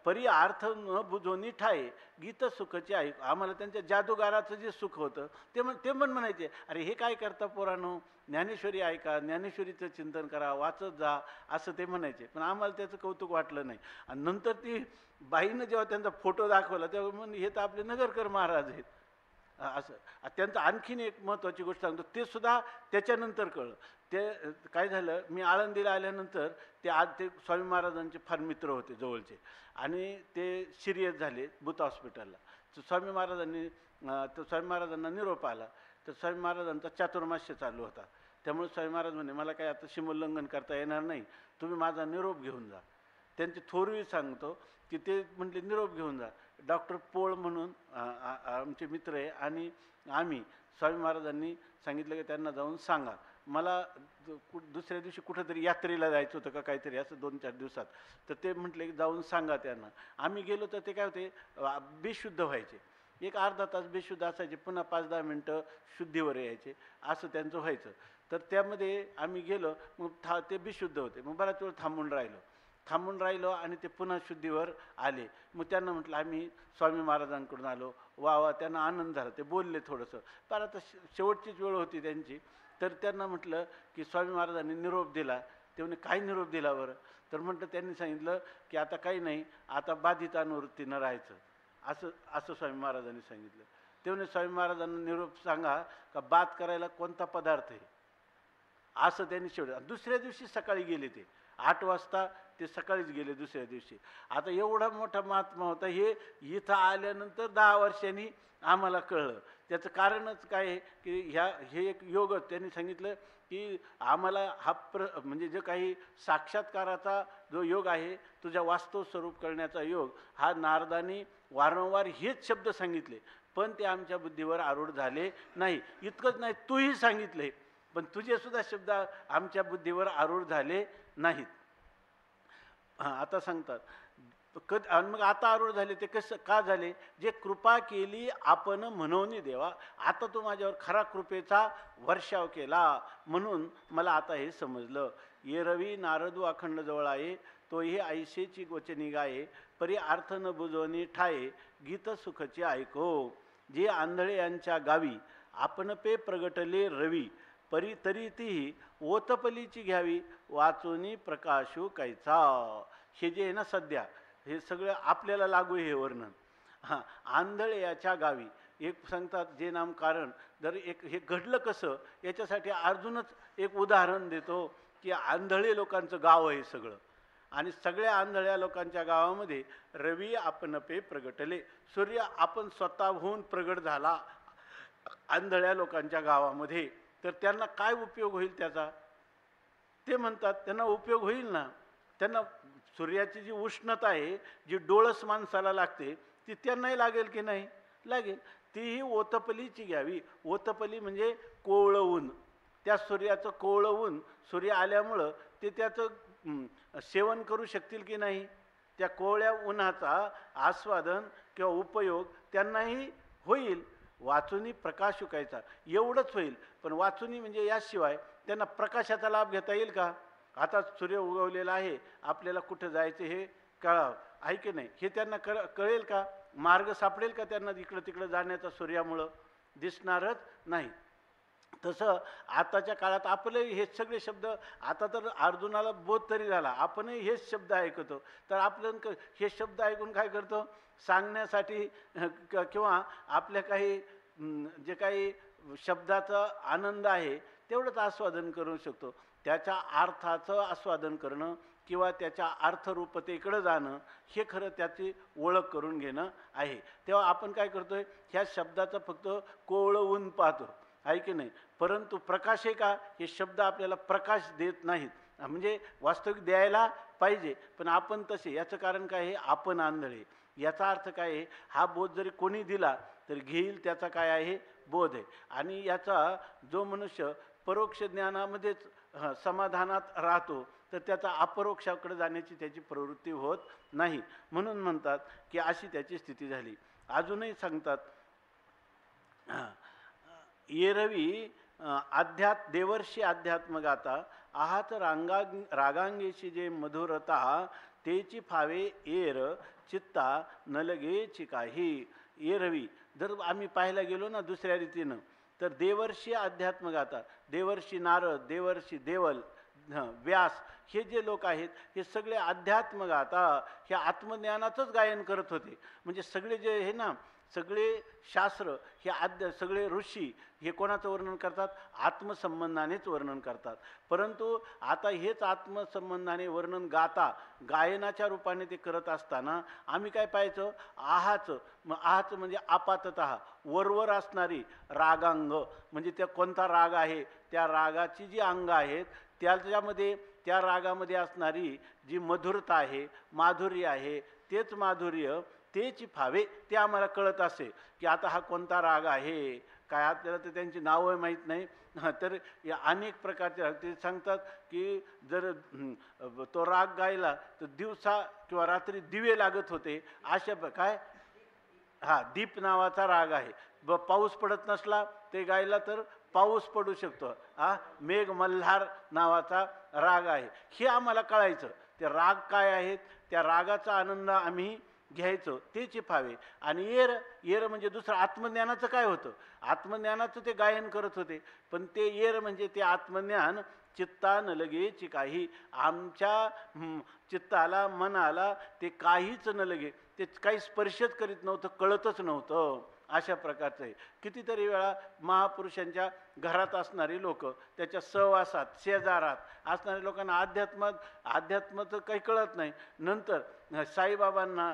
परी अर्थ न बुजोनी ठाये गीत सुखचे ऐक. आम्हाला त्यांच्या जादूगाराचं जे सुख होतं ते पण म्हणायचे, अरे हे काय करता पोरांनो, ज्ञानेश्वरी ऐका, ज्ञानेश्वरीचं चिंतन करा, वाचत जा, असं ते म्हणायचे. पण आम्हाला त्याचं कौतुक वाटलं नाही. आणि नंतर ती बाईनं जेव्हा त्यांचा फोटो दाखवला तेव्हा म्हणून हे तर आपले नगरकर महाराज आहेत. असं त्यांचं आणखीन एक महत्त्वाची गोष्ट सांगतो, ते सुद्धा त्याच्यानंतर कळलं. ते काय झालं, मी आळंदीला आल्यानंतर ते स्वामी महाराजांचे फार मित्र होते जवळचे, आणि ते सिरियस झाले भूत हॉस्पिटलला. तर स्वामी महाराजांना निरोप आला. तर स्वामी महाराजांचा चातुर्मास्य चालू होता. त्यामुळे स्वामी महाराज म्हणे मला काय आता सीमोल्लंघन करता येणार नाही, तुम्ही माझा निरोप घेऊन जा. त्यांची थोरवी सांगतो की ते म्हटले निरोप घेऊन जा. डॉक्टर पोळ म्हणून आमचे मित्र आहे, आणि आम्ही स्वामी महाराजांनी सांगितलं की त्यांना जाऊन सांगा, मला दुसऱ्या दिवशी कुठंतरी यात्रेला जायचं होतं का काहीतरी असं 2-4 दिवसात. तर ते म्हटले की जाऊन सांगा त्यांना. आम्ही गेलो तर ते काय होते, बेशुद्ध व्हायचे. एक अर्धा तास बेशुद्ध असायचे, पुन्हा 5-10 मिनटं शुद्धीवर यायचे, असं त्यांचं व्हायचं. तर त्यामध्ये आम्ही गेलो, मग ते बेशुद्ध होते. मग बराच वेळ थांबून राहिलो आणि ते पुन्हा शुद्धीवर आले. मग त्यांना म्हटलं आम्ही स्वामी महाराजांकडून आलो. वा, त्यांना आनंद झाला, ते बोलले थोडंसं. पण आता शेवटचीच वेळ होती त्यांची. तर त्यांना म्हटलं की स्वामी महाराजांनी निरोप दिला. ते म्हणे काय निरोप दिला बरं. तर म्हटलं त्यांनी सांगितलं की आता काही नाही, आता बाधित अनुवृत्तीनं राहायचं, असं स्वामी महाराजांनी सांगितलं. ते म्हणे स्वामी महाराजांना निरोप सांगा का बात करायला कोणता पदार्थ आहे, असं त्यांनी दुसऱ्या दिवशी सकाळी गेले. ते 8 वाजता ते सकाळीच गेले दुसऱ्या दिवशी. आता एवढा मोठा महात्मा होता, हे इथं आल्यानंतर 10 वर्षांनी आम्हाला कळलं. त्याचं कारणच काय आहे की हे एक योग त्यांनी सांगितलं की आम्हाला म्हणजे जे काही साक्षात्काराचा जो योग आहे, तुझ्या वास्तव स्वरूप करण्याचा योग, हा नारदांनी वारंवार हेच शब्द सांगितले, पण ते आमच्या बुद्धीवर आरूढ झाले नाही. इतकंच नाही, तूही सांगितले, पण तुझे सुद्धा शब्द आमच्या बुद्धीवर आरूढ झाले नाहीत. आता सांगतात आणि मग आता आरूढ झाले ते कसं का झाले, जे कृपा केली आपण म्हणून देवा, आता तू माझ्यावर खरा कृपेचा वर्षाव केला म्हणून मला आता हे समजलं. ये रवी नारदू अखंड जवळ आहे, तो हे ऐशेची वचनी गाये, परी अर्थ न बुजवणी ठाये गीत सुखचे ऐको. जे आंधळे यांच्या गावी आपण पे प्रगटले रवी, परी तरी ती ओतपलीची घ्यावी वाचूनी प्रकाशू कैचा. हे जे आहे ना सध्या, हे सगळं आपल्याला लागू आहे हे वर्णन. आंधळे याच्या गावी एक सांगतात जे नाम कारण. जर हे घडलं कसं, याच्यासाठी अर्जुनच एक उदाहरण देतो की आंधळे लोकांचं गाव आहे सगळं, आणि सगळ्या आंधळ्या लोकांच्या गावामध्ये रवी आपण पे प्रगटले, सूर्य आपण स्वतःहून प्रगट झाला आंधळ्या लोकांच्या गावामध्ये. तर त्यांना काय उपयोग होईल त्याचा, ते म्हणतात त्यांना उपयोग होईल ना. त्यांना सूर्याची जी उष्णता आहे, जी डोळस माणसाला लागते, ती त्यांनाही लागेल की नाही, लागेल. तीही ओतपलीची घ्यावी. ओतपली म्हणजे कोवळं ऊन. त्या सूर्याचं कोवळं ऊन, सूर्य आल्यामुळं ते त्याचं सेवन करू शकतील की नाही, त्या कोवळ्या उन्हाचा आस्वादन किंवा उपयोग त्यांनाही होईल. वाचुनी प्रकाश उकायचा, एवढंच होईल. पण वाचुनी म्हणजे याशिवाय त्यांना प्रकाशाचा लाभ घेता येईल का. आता सूर्य उगवलेला आहे, आपल्याला कुठं जायचं हे कळावं आहे की नाही, हे त्यांना कळेल का, मार्ग सापडेल का त्यांना इकडं तिकडं जाण्याचा, सूर्यामुळं दिसणारच नाही. तसं आताच्या काळात आपले हे सगळे शब्द, आता तर अर्जुनाला बोध तरी झाला, आपणही हेच शब्द ऐकतो. तर आपण हे शब्द ऐकून काय करतो, सांगण्यासाठी किंवा आपल्या काही जे काही शब्दाचा आनंद आहे तेवढंच आस्वादन करू शकतो. त्याच्या अर्थाचं आस्वादन करणं किंवा त्याच्या अर्थरूपतेकडे जाणं हे खरं त्याची ओळख करून घेणं आहे. तेव्हा आपण काय करतोय, ह्या शब्दाचं फक्त कोवळवून पाहतो, आहे की नाही. परंतु प्रकाश आहे का, हे शब्द आपल्याला प्रकाश देत नाहीत. म्हणजे वास्तविक द्यायला पाहिजे, पण आपण तसे. याचं कारण काय आहे, आपण आंधळे. याचा अर्थ काय आहे, हा बोध जरी कोणी दिला तर घेईल त्याचा काय आहे, बोध आहे. आणि याचा जो मनुष्य परोक्ष ज्ञानामध्येच समाधानात राहतो तर त्याचा अपरोक्षाकडे जाण्याची त्याची प्रवृत्ती होत नाही. म्हणून म्हणतात की अशी त्याची स्थिती झाली. अजूनही सांगतात, येरवी देवर्षी अध्यात्म गाता आहात रागांगेशी जे मधुरता तेची फावे येर चित्ता न लगेची काही. येरवी जर आम्ही पाहायला गेलो ना दुसऱ्या रीतीनं, तर देवर्षी अध्यात्म गाता, देवर्षी नारद, देवर्षी देवल, व्यास, हे जे लोक आहेत हे सगळे अध्यात्म गाता, हे आत्मज्ञानाचंच गायन करत होते. म्हणजे सगळे जे हे ना, सगळे शास्त्र हे सगळे ऋषी हे कोणाचं वर्णन करतात, आत्मसंबंधानेच वर्णन करतात. परंतु आता हेच आत्मसंबंधाने वर्णन गायनाच्या रूपाने ते करत असताना आम्ही काय पाहायचं, आहाच म्हणजे आपाततः वरवर असणारी रागांग, म्हणजे त्या कोणता राग आहे त्या रागाची जी अंग आहेत त्याच्यामध्ये, त्या रागामध्ये असणारी जी मधुरता आहे, माधुर्य आहे, तेच माधुर्य तेची फावे ते आम्हाला कळत असे की आता हा कोणता राग आहे. काय आपल्याला तर त्यांची नावं माहीत नाही. तर या अनेक प्रकारचे राग ते सांगतात की जर तो राग गायला तर दिवसा किंवा रात्री दिवे लागत होते. अशा काय, दीप नावाचा राग आहे. पाऊस पडत नसला ते गायला तर पाऊस पडू शकतो. मेघ मल्हार नावाचा राग आहे. हे आम्हाला कळायचं, ते राग काय आहेत, त्या रागाचा आनंद आम्ही घ्यायचो, तेची फावे. आणि येर म्हणजे दुसरं आत्मज्ञानाचं काय होतं, आत्मज्ञानाचं ते गायन करत होते. पण ते येर म्हणजे ते आत्मज्ञान चित्ता न लगेची काही, आमच्या चित्ताला मनाला ते काहीच न लगे, ते काही स्पर्शच करीत नव्हतं, कळतच नव्हतं. अशा प्रकारचं आहे. कितीतरी वेळा महापुरुषांच्या घरात असणारी लोक, त्याच्या सहवासात शेजारात असणाऱ्या लोकांना अध्यात्माचं काही कळत नाही. नंतर साईबाबांना,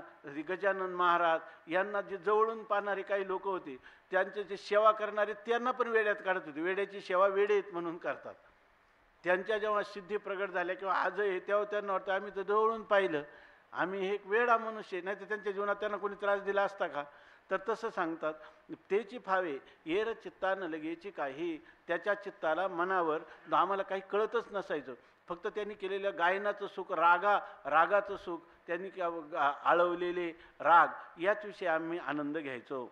गजानन महाराज यांना जे जवळून पाहणारी काही लोक होती, त्यांचे जे सेवा करणारे त्यांना पण वेड्यात काढत होते. वेड्याची सेवा वेडेत म्हणून करतात. त्यांच्या जेव्हा सिद्धी प्रगट झाल्या किंवा आजही, तेव्हा त्यांना वाटतं आम्ही तर जवळून पाहिलं, आम्ही एक वेडा मनुष्य, नाही तर त्यांच्या जीवनात त्यांना कोणी त्रास दिला असता का. तर तसं सांगतात, तेची फावे येर चित्ता न लगेची काही, त्याच्या चित्ताला मनावर आम्हाला काही कळतच नसायचं. फक्त त्यांनी केलेलं गायनाचं सुख, रागाचं सुख, त्यांनी आळवलेले राग याच विषयी आम्ही आनंद घ्यायचो.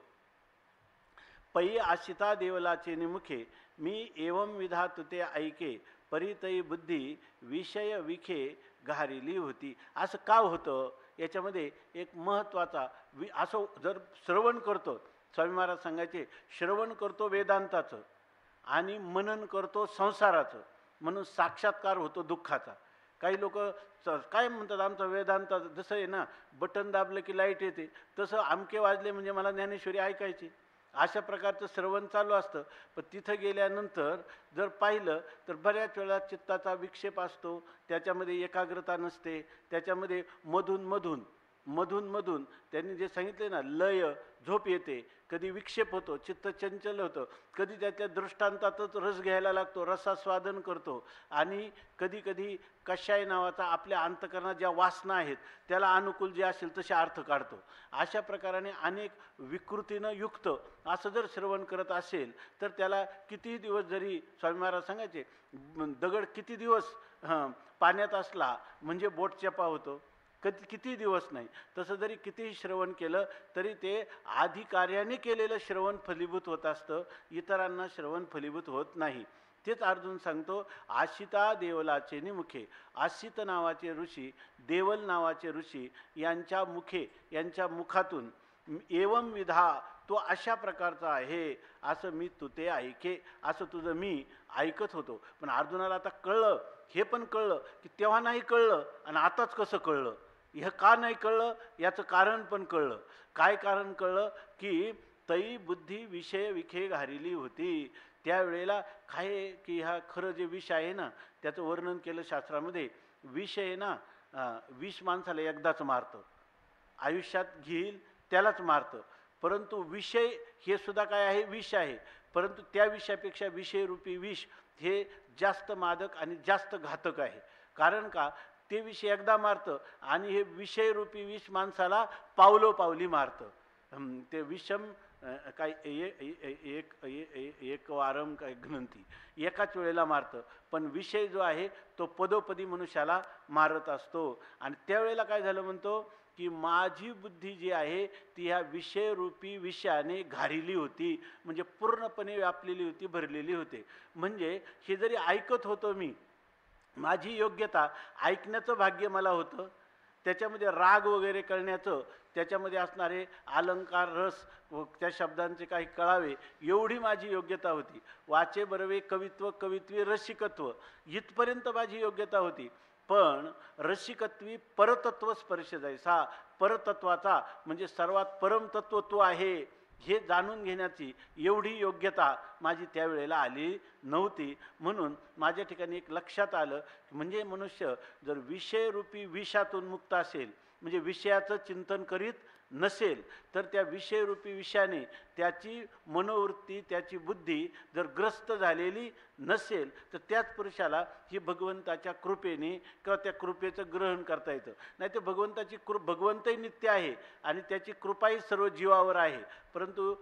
पै आशिता देवलाचे निमुखे मी एवं विधा तुते ऐके परितई बुद्धी विषय विखे घारिली होती. असं का होतं, याच्यामध्ये एक महत्त्वाचा असं जर श्रवण करतो, स्वामी महाराज सांगायचे, श्रवण करतो वेदांताचं आणि मनन करतो संसाराचं, म्हणून साक्षात्कार होतो दुःखाचा. काही लोक काय म्हणतात, आमचा वेदांत जसं आहे ना, बटन दाबलं की लाईट येते, तसं आमके वाजले म्हणजे मला ज्ञानेश्वरी ऐकायची. अशा प्रकारचं श्रवण चालू असतं. पण तिथं गेल्यानंतर जर पाहिलं तर बऱ्याच वेळा चित्ताचा विक्षेप असतो, त्याच्यामध्ये एकाग्रता नसते, त्याच्यामध्ये मधून त्यांनी जे सांगितले ना, लय, झोप येते, कधी विक्षेप होतो, चित्त चंचल होतं, कधी त्याच्या दृष्टांतातच रस घ्यायला लागतो, रसास्वादन करतो, आणि कधी कधी कशाय नावाचा आपल्या अंतकरणात ज्या वासना आहेत त्याला अनुकूल जे असेल तसे अर्थ काढतो. अशा प्रकाराने अनेक विकृतीनं युक्त असं जर श्रवण करत असेल तर त्याला कितीही दिवस जरी, स्वामी महाराज सांगायचे, दगड किती दिवस पाण्यात असला म्हणजे बोट चेपा होतो, किती दिवस नाही. तसं जरी कितीही श्रवण केलं तरी ते अधिकार्याने केलेलं श्रवण फलीभूत होत असतं, इतरांना श्रवण फलीभूत होत नाही. तेच अर्जुन सांगतो, आशिता देवलाचे निमुखे, आशित नावाचे ऋषी, देवल नावाचे ऋषी यांच्या मुखातून एवं विधा, तो अशा प्रकारचा आहे असं मी तुते ऐके, असं तुझं मी ऐकत होतो. पण अर्जुनाला आता कळलं, हे पण कळलं की तेव्हा नाही कळलं आणि आताच कसं कळलं, हे का नाही कळलं याचं कारण पण कळलं. काय कारण कळलं की तई बुद्धी विषय विखे घारिली होती. त्यावेळेला काय की ह्या खरं जे विष आहे ना, त्याचं वर्णन केलं शास्त्रामध्ये. विष आहे ना, विष माणसाला एकदाच मारतं, आयुष्यात घेईल त्यालाच मारतं. परंतु विषय हे सुद्धा काय आहे, विष आहे. परंतु त्या विषयापेक्षा विषयरूपी विष हे जास्त मादक आणि जास्त घातक आहे. कारण का, ते विष एकदा मारतं आणि हे विषयरूपी विष माणसाला पावलोपावली मारतं. ते विषम काय एक वारम काय घ्नंती, एकाच वेळेला मारतं. पण विषय जो आहे तो पदोपदी मनुष्याला मारत असतो. आणि त्यावेळेला काय झालं म्हणतो की माझी बुद्धी जी आहे ती ह्या विषयरूपी विषयाने घारिली होती, म्हणजे पूर्णपणे व्यापलेली होती, भरलेली होते. म्हणजे हे जरी ऐकत होतो मी, माझी योग्यता ऐकण्याचं भाग्य मला होतं, त्याच्यामध्ये राग वगैरे कळण्याचं, त्याच्यामध्ये असणारे अलंकार रस व त्या शब्दांचे काही कळावे एवढी माझी योग्यता होती. वाचे बरवे कवित्व कवित्वी रसिकत्व इथपर्यंत माझी योग्यता होती. पण रसिकत्वी परतत्व स्पर्श जायचा, परतत्वाचा म्हणजे सर्वात परमतत्व तो आहे हे जाणून घेण्याची एवढी योग्यता माझी त्यावेळेला आली नव्हती. म्हणून माझ्या ठिकाणी एक लक्षात आलं, म्हणजे मनुष्य जर विषयरूपी विषातून मुक्त असेल, म्हणजे विषयाचं चिंतन करीत नसेल, तर त्या विषयरूपी विषयाने त्याची मनोवृत्ती, त्याची बुद्धी जर ग्रस्त झालेली नसेल, तर त्याच पुरुषाला ही भगवंताच्या कृपेने किंवा त्या कृपेचं ग्रहण करता येतं. नाही तर भगवंताची भगवंतही नित्य आहे आणि त्याची कृपाही सर्व जीवावर आहे, परंतु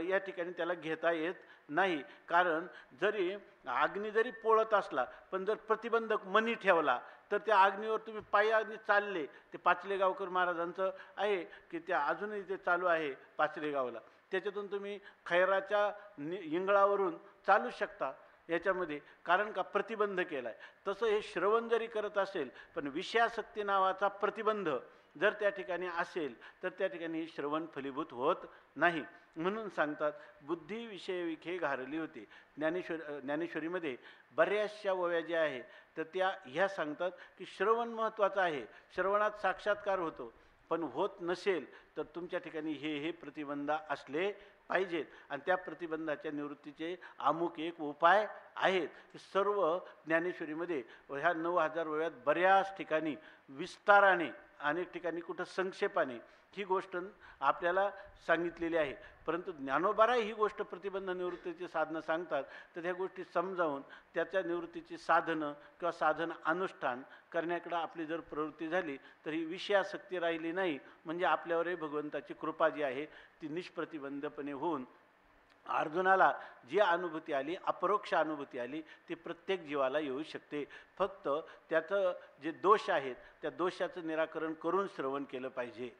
या ठिकाणी त्याला घेता येत नाही. कारण जरी अग्नी जरी पोळत असला, पण जर प्रतिबंधक मनी ठेवला, तर त्या अग्नीवर तुम्ही पायाने चालले. ते पाचलेगावकर महाराजांचं आहे की त्या अजूनही ते चालू आहे पाचलेगावला, त्याच्यातून तुम्ही खैराच्या इंगळावरून चालू शकता याच्यामध्ये, कारण का प्रतिबंध केला आहे. तसं हे श्रवण जरी करत असेल, पण विषयासक्ती नावाचा प्रतिबंध जर त्या ठिकाणी असेल, तर त्या ठिकाणी श्रवण फलीभूत होत नाही. म्हणून सांगतात बुद्धी विषय विखे घारली होती. ज्ञानेश्वरीमध्ये बऱ्याचशा ओव्या ज्या आहे तर त्या ह्या सांगतात की श्रवण महत्त्वाचं आहे, श्रवणात साक्षात्कार होतो. पण होत नसेल तर तुमच्या ठिकाणी हे प्रतिबंध असले पाहिजेत. आणि त्या प्रतिबंधाच्या निवृत्तीचे अमुक एक उपाय आहेत. सर्व ज्ञानेश्वरीमध्ये ह्या 9000 ओव्यात बऱ्याच ठिकाणी विस्ताराने, अनेक ठिकाणी कुठं संक्षेपाने ही गोष्ट आपल्याला सांगितलेली आहे. परंतु ज्ञानोबाराय ही गोष्ट प्रतिबंध निवृत्तीची साधनं सांगतात, तर ह्या गोष्टी समजावून त्याच्या निवृत्तीची साधनं किंवा साधन अनुष्ठान करण्याकडं आपली जर प्रवृत्ती झाली, तर ही विषयासक्ती राहिली नाही, म्हणजे आपल्यावरही भगवंताची कृपा जी आहे ती निष्प्रतिबंधपणे होऊन अर्जुनाला जी अनुभूती आली, अपरोक्ष अनुभूती आली, ती प्रत्येक जीवाला येऊ शकते. फक्त त्याचं जे दोष आहेत त्या दोषाचं निराकरण करून श्रवण केलं पाहिजे.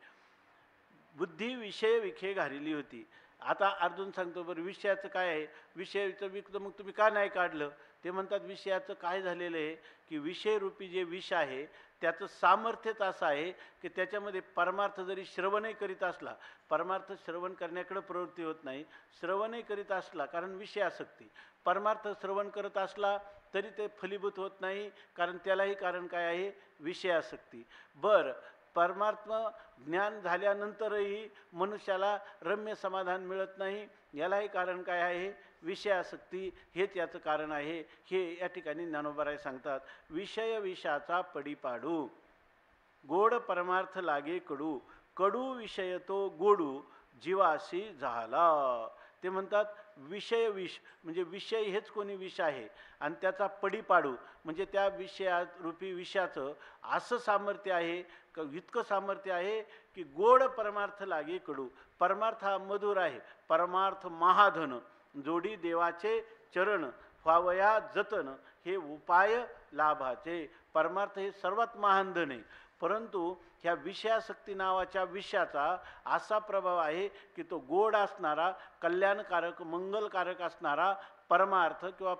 बुद्धी विषय विखे घारिली होती. आता अर्जुन सांगतो, बरं विषयाचं काय आहे, विषयाचं विक मग तुम्ही का नाही काढलं? ते म्हणतात विषयाचं काय झालेलं आहे की विषयरूपी जे विष आहे त्याचं सामर्थ्यच असं आहे की त्याच्यामध्ये परमार्थ जरी श्रवणही करीत असला, परमार्थ श्रवण करण्याकडे प्रवृत्ती होत नाही, श्रवणही करीत असला कारण विषयासक्ती, परमार्थ श्रवण करत असला तरी ते फलीभूत होत नाही, कारण त्यालाही कारण काय आहे, विषयासक्ती. बरं, परमात्मा ज्ञान झाल्यानंतरही मनुष्याला रम्य समाधान मिळत नाही, यालाही कारण काय आहे, विषयासक्ती, हेच याचं कारण आहे. हे या ठिकाणी ज्ञानोबाराय सांगतात. विषय विषाचा पडी पाडू, गोड परमार्थ लागे कडू, कडू विषय तो गोडू, जीवाशी झाला. ते म्हणतात विषय विष म्हणजे विषय हेच कोणी विष आहे, आणि त्याचा पडी पाडू म्हणजे त्या विषयारूपी विषयाचं असं सामर्थ्य आहे, इतकं सामर्थ्य आहे की गोड परमार्थ लागे कडू. परमार्थ हा मधुर आहे, परमार्थ महाधन, जोडी देवाचे चरण, व्हावया जतन, हे उपाय लाभाचे. परमार्थ हे सर्वात महान धन आहे, परंतु ह्या विषयासक्ती नावाच्या विषयाचा असा प्रभाव आहे की तो गोड असणारा, कल्याणकारक, मंगलकारक असणारा परमार्थ किंवा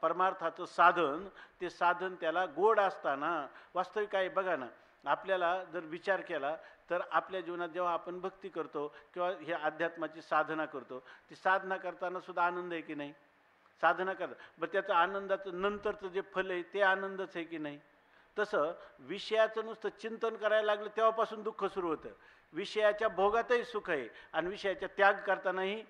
परमार्थाचं साधन, ते साधन त्याला गोड असताना, वास्तविक आहे बघा ना, आपल्याला जर विचार केला तर आपल्या जीवनात जेव्हा आपण भक्ती करतो किंवा हे अध्यात्माची साधना करतो, ती साधना करताना सुद्धा आनंद आहे की नाही? साधना करता बरं त्याचं आनंदाचं नंतरचं जे फल आहे ते आनंदच आहे की नाही? तसं विषयाचं नुसतं चिंतन करायला लागलं तेव्हापासून दुःख सुरू होतं. विषयाच्या भोगातही सुख आहे आणि विषयाच्या त्याग करतानाही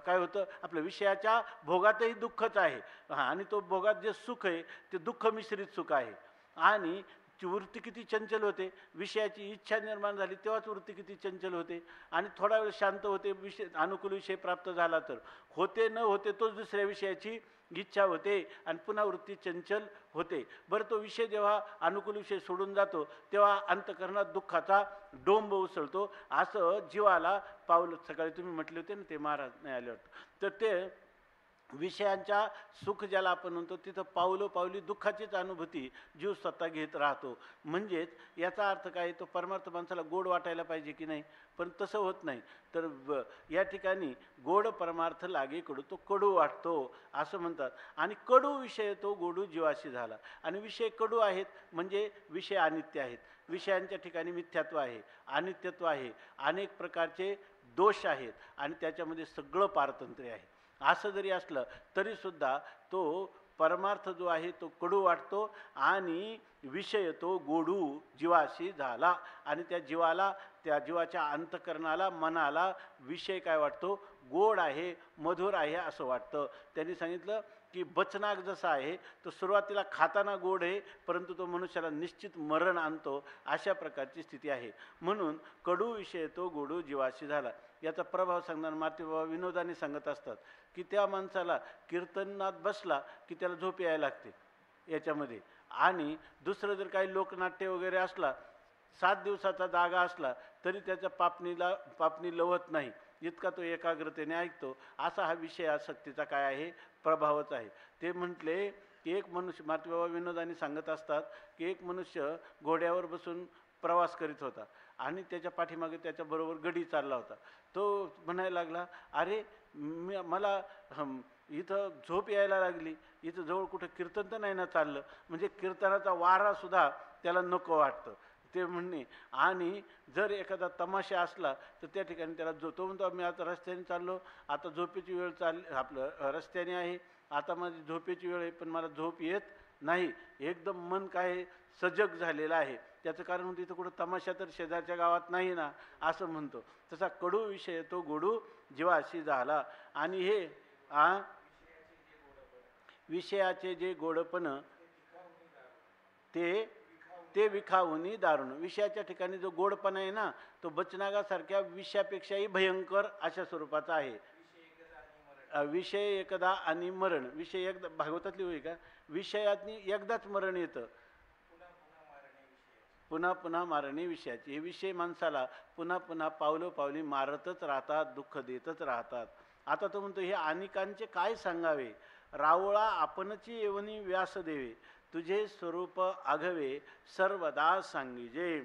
काय होतं, आपलं विषयाच्या भोगातही दुःखच आहे. आणि तो भोगात जे सुख आहे ते दुःख मिश्रित सुख आहे. आणि ती वृत्ती किती चंचल होते, विषयाची इच्छा निर्माण झाली तेव्हाच वृत्ती किती चंचल होते. आणि थोडा वेळ शांत होते, विषय अनुकूल विषय प्राप्त झाला तर होते, न होते तोच दुसऱ्या विषयाची इच्छा होते आणि पुन्हा वृत्ती चंचल होते. बरं, तो विषय जेव्हा अनुकूल विषय सोडून जातो तेव्हा अंतःकरणात दुःखाचा डोंब उसळतो. असं जीवाला पावलं. सकाळी तुम्ही म्हटले होते ना, ते महाराज नाही आले वाटतं, तर ते विषयांच्या सुख ज्याला आपण म्हणतो तिथं पावलोपावली दुःखाचीच अनुभूती जीव स्वतः घेत राहतो. म्हणजेच याचा अर्थ काय, तो परमार्थ माणसाला गोड वाटायला पाहिजे की नाही, पण तसं होत नाही. तर या ठिकाणी गोड परमार्थ लागे कडू, तो कडू वाटतो असं म्हणतात. आणि कडू विषय तो गोडू जीवाशी झाला. आणि विषय कडू आहेत म्हणजे विषय अनित्य आहेत. विषयांच्या ठिकाणी मिथ्यात्व आहे, अनित्यत्व आहे, अनेक प्रकारचे दोष आहेत आणि त्याच्यामध्ये सगळं पारतंत्र्य आहे. असं जरी असलं तरीसुद्धा तो परमार्थ जो आहे तो कडू वाटतो आणि विषय तो गोडू जीवाशी झाला. आणि त्या जीवाला, त्या जीवाच्या अंतःकरणाला, मनाला विषय काय वाटतो, गोड आहे, मधुर आहे असं वाटतं. त्यांनी सांगितलं की बचनाग जसा आहे तो सुरुवातीला खाताना गोड आहे, परंतु तो मनुष्याला निश्चित मरण आणतो, अशा प्रकारची स्थिती आहे. म्हणून कडू विषय तो गोडू जीवाशी झाला. याचा प्रभाव सांगताना मारुती बाबा विनोदाने सांगत असतात की त्या माणसाला कीर्तनात बसला की त्याला झोप यायला लागते याच्यामध्ये. आणि दुसरं जर काही लोकनाट्य वगैरे असला, 7 दिवसाचा जागा असला तरी त्याच्या पापणी लवत नाही, इतका तो एकाग्रतेने ऐकतो. असा हा विषय आसक्तीचा काय आहे, प्रभावच आहे. ते म्हटले की एक मनुष्य, मारुती बाबा विनोदाने सांगत असतात की एक मनुष्य घोड्यावर बसून प्रवास करीत होता आणि त्याच्या पाठीमागे त्याच्याबरोबर गडी चालला होता. तो म्हणायला लागला, अरे मला इथं झोप यायला लागली, इथं जवळ कुठं कीर्तन तर नाही ना चाललं. म्हणजे कीर्तनाचा वारासुद्धा त्याला नको वाटतं ते म्हणणे. आणि जर एखादा तमाशा असला तर त्या ठिकाणी त्याला तो म्हणतो, मी आता रस्त्याने चाललो, आता झोपेची वेळ आपलं रस्त्याने आहे, आता माझी झोपेची वेळ आहे, पण मला झोप येत नाही. एकदम मन काय सजग झालेलं आहे. त्याचं कारण म्हणतो इथं कुठं तमाशा तर शेजारच्या गावात नाही ना, असं म्हणतो. तसा कडू विषय तो गोडू जीवाशी झाला. आणि हे विषयाचे जे गोडपण ते विखाऊनी दारुण. विषयाच्या ठिकाणी जो गोडपणा आहे ना, तो बचनागासारख्या विषयापेक्षाही भयंकर अशा स्वरूपाचा आहे. विषय एकदा आणि मरण. विषय एकदा, भागवतातली होई का, विषयातनी एकदाच मरण येतं, पुन्हा पुन्हा मारणे विषयाची. हे विषय माणसाला पुन्हा पुन्हा पावलोपावली मारतच राहतात, दुःख देतच राहतात. आता तो म्हणतो, हे अनेकांचे काय सांगावे, रावळा आपणची येवनी व्यास देवे, तुझे स्वरूप आघवे सर्वदा सांगिजे.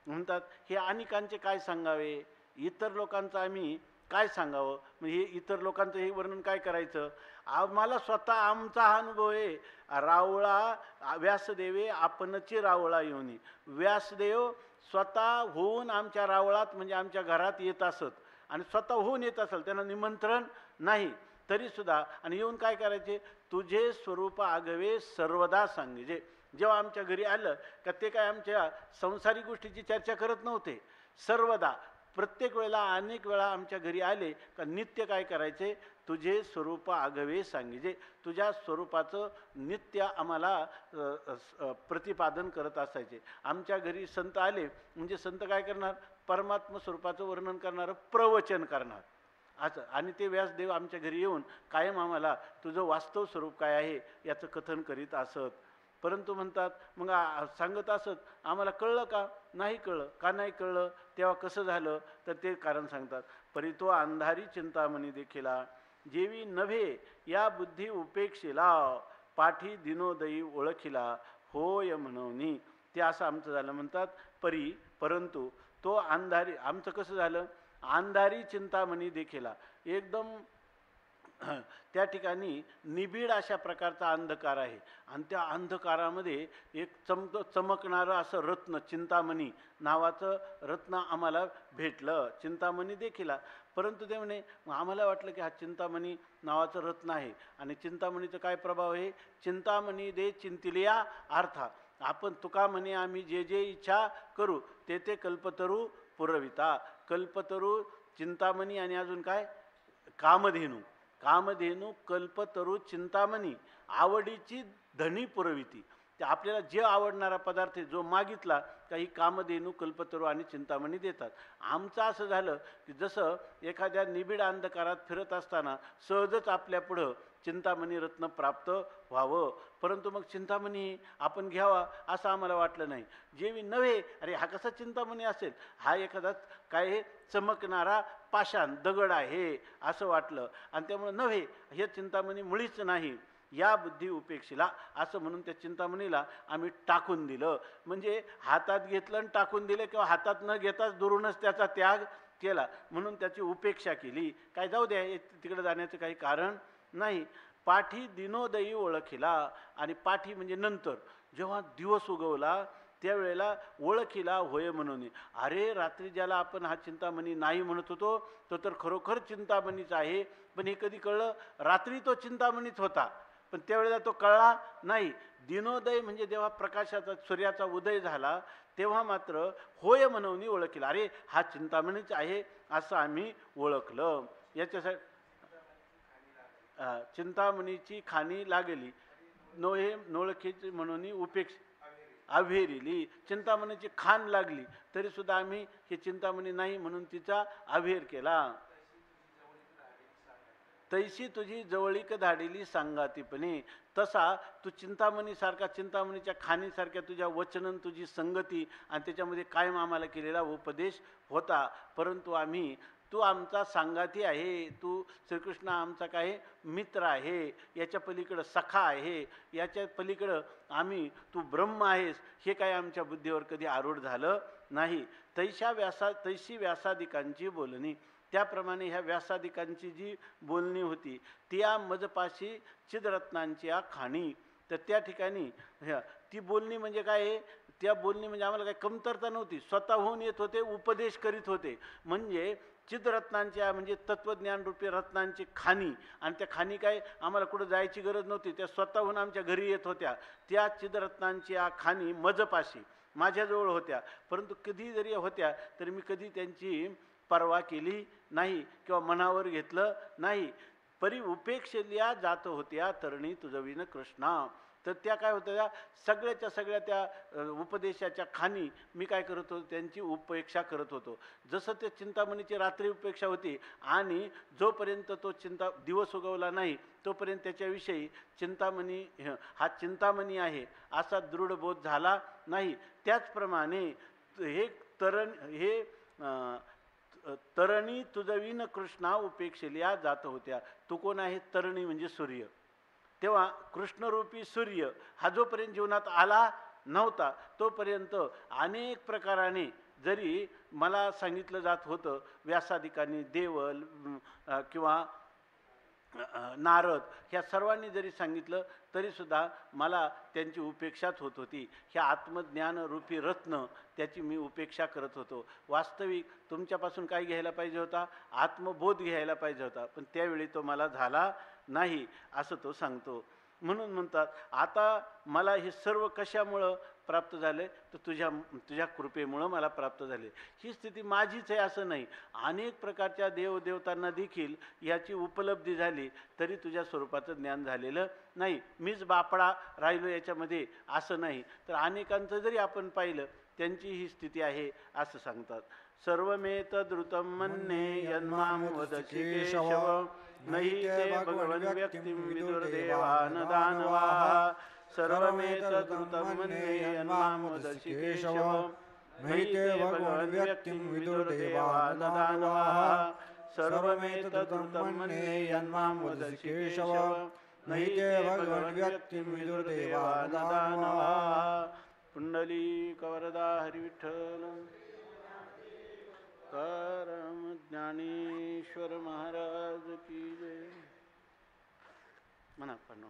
म्हणतात हे अनेकांचे काय सांगावे, इतर लोकांचं आम्ही काय सांगावं. म्हणजे इतर लोकांचं हे वर्णन काय करायचं, आम्हाला स्वतः आमचा हा अनुभव आहे. रावळा व्यासदेवे आपणची रावळा येऊनी. व्यासदेव स्वतः होऊन आमच्या रावळात म्हणजे आमच्या घरात येत असत आणि स्वतः होऊन येत असेल, त्यांना निमंत्रण नाही तरीसुद्धा. आणि येऊन काय करायचे, तुझे स्वरूप आगवे सर्वदा सांगिजे. जेव्हा आमच्या घरी आलं का ते काय आमच्या संसारिक गोष्टीची चर्चा करत नव्हते, सर्वदा प्रत्येक वेळेला अनेक वेळा आमच्या घरी आले का नित्य काय करायचे, तुझे स्वरूप आगवे सांगिजे, तुझ्या स्वरूपाचं नित्य आम्हाला प्रतिपादन करत असायचे. आमच्या घरी संत आले म्हणजे संत काय करणार, परमात्मा स्वरूपाचं वर्णन करणारं प्रवचन करणार असं. आणि ते व्यासदेव आमच्या घरी येऊन कायम आम्हाला तुझं वास्तव स्वरूप काय आहे याचं कथन करीत असत. परंतु म्हणतात मग सांगत असत, आम्हाला कळलं का, नाही कळलं. का नाही कळलं, तेव्हा कसं झालं, तर ते कारण सांगतात. परी तो अंधारी चिंतामणी देखिला, जेवी नव्हे या बुद्धी उपेक्षिला, पाठी दिनोदयी ओळखिला, होय म्हणूनी. ते असं आमचं झालं. म्हणतात परी, परंतु तो अंधारी, आमचं कसं झालं, अंधारी चिंतामणी देखिला, एकदम त्या ठिकाणी निबिड अशा प्रकारचा अंधकार आहे. आणि त्या अंधकारामध्ये एक चमकणारं असं रत्न, चिंतामणी नावाचं रत्न आम्हाला भेटलं. चिंतामणी देखिला, परंतु ते म्हणे आम्हाला वाटलं की हा चिंतामणी नावाचं रत्न आहे. आणि चिंतामणीचं काय प्रभाव आहे, चिंतामणी दे चिंतिलिया अर्था. आपण तुका म्हणे आम्ही जे जे इच्छा करू ते ते कल्पतरू पुरविता. कल्पतरू चिंतामणी आणि अजून काय कामधेनू. कामधेनू कल्पतरू चिंतामणी आवडीची धनी पुरविती. ते आपल्याला जे आवडणारा पदार्थ आहे जो मागितला काही कामधेनू कल्पतरू आणि चिंतामणी देतात. आमचं असं झालं की जसं एखाद्या निबिड अंधकारात फिरत असताना सहजच आपल्या पुढं चिंतामणी रत्न प्राप्त व्हावं, परंतु मग चिंतामणी आपण घ्यावा असं आम्हाला वाटलं नाही. जेवी नव्हे, अरे हा कसा चिंतामणी असेल, हा एखादा काय चमकणारा पाषाण दगड आहे असं वाटलं. आणि त्यामुळे नव्हे, हे चिंतामणी मुळीच नाही, या बुद्धी उपेक्षिला असं म्हणून त्या चिंतामणीला आम्ही टाकून दिलं. म्हणजे हातात घेतलं आणि टाकून दिलं, किंवा हातात न घेताच दुरूनच त्याचा त्याग केला म्हणून त्याची उपेक्षा केली. काय जाऊ द्या, तिकडे जाण्याचं काही कारण नाही. पाठी दिनोदयी ओळखिला. आणि पाठी म्हणजे नंतर जेव्हा दिवस उगवला त्यावेळेला ओळखिला होय म्हणून. अरे रात्री ज्याला आपण हा चिंतामणी नाही म्हणत होतो तो तर खरोखर चिंतामणीच आहे. पण हे कधी कळलं, रात्री तो चिंतामणीच होता पण त्यावेळेला तो कळला नाही. दिनोदय म्हणजे जेव्हा प्रकाशाचा सूर्याचा उदय झाला तेव्हा मात्र होय म्हणून ओळखिला. अरे हा चिंतामणीच आहे असं आम्ही ओळखलं. याच्यासाठी चिंतामणीची खाणी लागली नोहे नोळखीची म्हणून उपेक्ष अभेरिली. चिंतामणीची खाण लागली तरी सुद्धा आम्ही हे चिंतामणी नाही म्हणून तिचा अभेर केला. तैशी तुझी जवळीक धाडिली सांगातीपणे. तसा तू चिंतामणीसारखा, चिंतामणीच्या खाणीसारख्या तुझ्या वचनन तुझी संगती आणि त्याच्यामध्ये कायम आम्हाला केलेला उपदेश होता. परंतु आम्ही, तू आमचा सांगाती आहे, तू श्रीकृष्ण आमचा काय मित्र आहे, याच्या पलीकडं सखा आहे, याच्या पलीकडं आम्ही, तू ब्रह्म आहेस, हे काय आमच्या बुद्धीवर कधी आरूढ झालं नाही. तैशी व्यासादिकांची बोलणी. त्याप्रमाणे ह्या व्यासादिकांची जी बोलणी होती त्या मजपाशी चिदरत्नांची खाणी. तर त्या ठिकाणी ती बोलणी म्हणजे काय, त्या बोलणी म्हणजे आम्हाला काही कमतरता नव्हती, स्वतःहून येत होते, उपदेश करीत होते. म्हणजे चिदरत्नांच्या म्हणजे तत्वज्ञान रूपी रत्नांची खाणी. आणि त्या खाणी काय आम्हाला कुठं जायची गरज नव्हती, त्या स्वतःहून आमच्या घरी येत होत्या. त्या चिदरत्नांची खाणी मजपाशी माझ्याजवळ होत्या. परंतु कधी जरी होत्या तरी मी कधी त्यांची परवा केली नाही किंवा मनावर घेतलं नाही. परी उपेक्षिल्या जात होत्या तरणी तुझविन कृष्णा. तर त्या काय होत्या, सगळ्याच्या सगळ्या त्या उपदेशाच्या खाणी मी काय करत होतो, त्यांची उपेक्षा करत होतो. जसं ते चिंतामणीची रात्री उपेक्षा होती आणि जोपर्यंत तो दिवस उगवला नाही तोपर्यंत त्याच्याविषयी चिंतामणी हा चिंतामणी आहे असा दृढ बोध झाला नाही. त्याचप्रमाणे हे तरणी तुझविन कृष्णा उपेक्षिल्या जात होत्या. तू कोण आहे, तरणी म्हणजे सूर्य. तेव्हा कृष्णरूपी सूर्य हा जोपर्यंत जीवनात आला नव्हता तोपर्यंत अनेक प्रकाराने जरी मला सांगितलं जात होतं, व्यासादिकांनी, देवल किंवा नारद ह्या सर्वांनी जरी सांगितलं तरीसुद्धा मला त्यांची उपेक्षाच होत होती. ह्या आत्मज्ञान रूपी रत्न त्याची मी उपेक्षा करत होतो. वास्तविक तुमच्यापासून काय घ्यायला पाहिजे होता, आत्मबोध घ्यायला पाहिजे होता, पण त्यावेळी तो मला झाला नाही असं तो सांगतो. म्हणून म्हणतात आता मला हे सर्व कशामुळं प्राप्त झाले, तर तुझ्या कृपेमुळं मला प्राप्त झाले. ही स्थिती माझीच आहे असं नाही, अनेक प्रकारच्या देवदेवतांना देखील याची उपलब्धी झाली तरी तुझ्या स्वरूपाचं ज्ञान झालेलं नाही. मीच बापडा राहिलो याच्यामध्ये असं नाही, तर अनेकांचं जरी आपण पाहिलं त्यांची ही स्थिती आहे असं सांगतात. सर्वमेतद्रुतं मन्ये यन्मां वदसि केशव नहि ते भगवन् व्यक्तिं विदुर्देवान् दानवाः. सर्वमेतद्रुतं मन्ये यन्मां वदसि केशव नहि ते भगवन् व्यक्तिं विदुर्देवान् दानवाः. सर्वमेतद्रुतं मन्ये यन्मां वदसि केशव नहि ते भगवन् व्यक्तिं विदुर्देवान् दानवाः. पुंडलीकवरदा हरिविठ्ठल. परम ज्ञानेश्वर महाराज की जय. म्हणा पण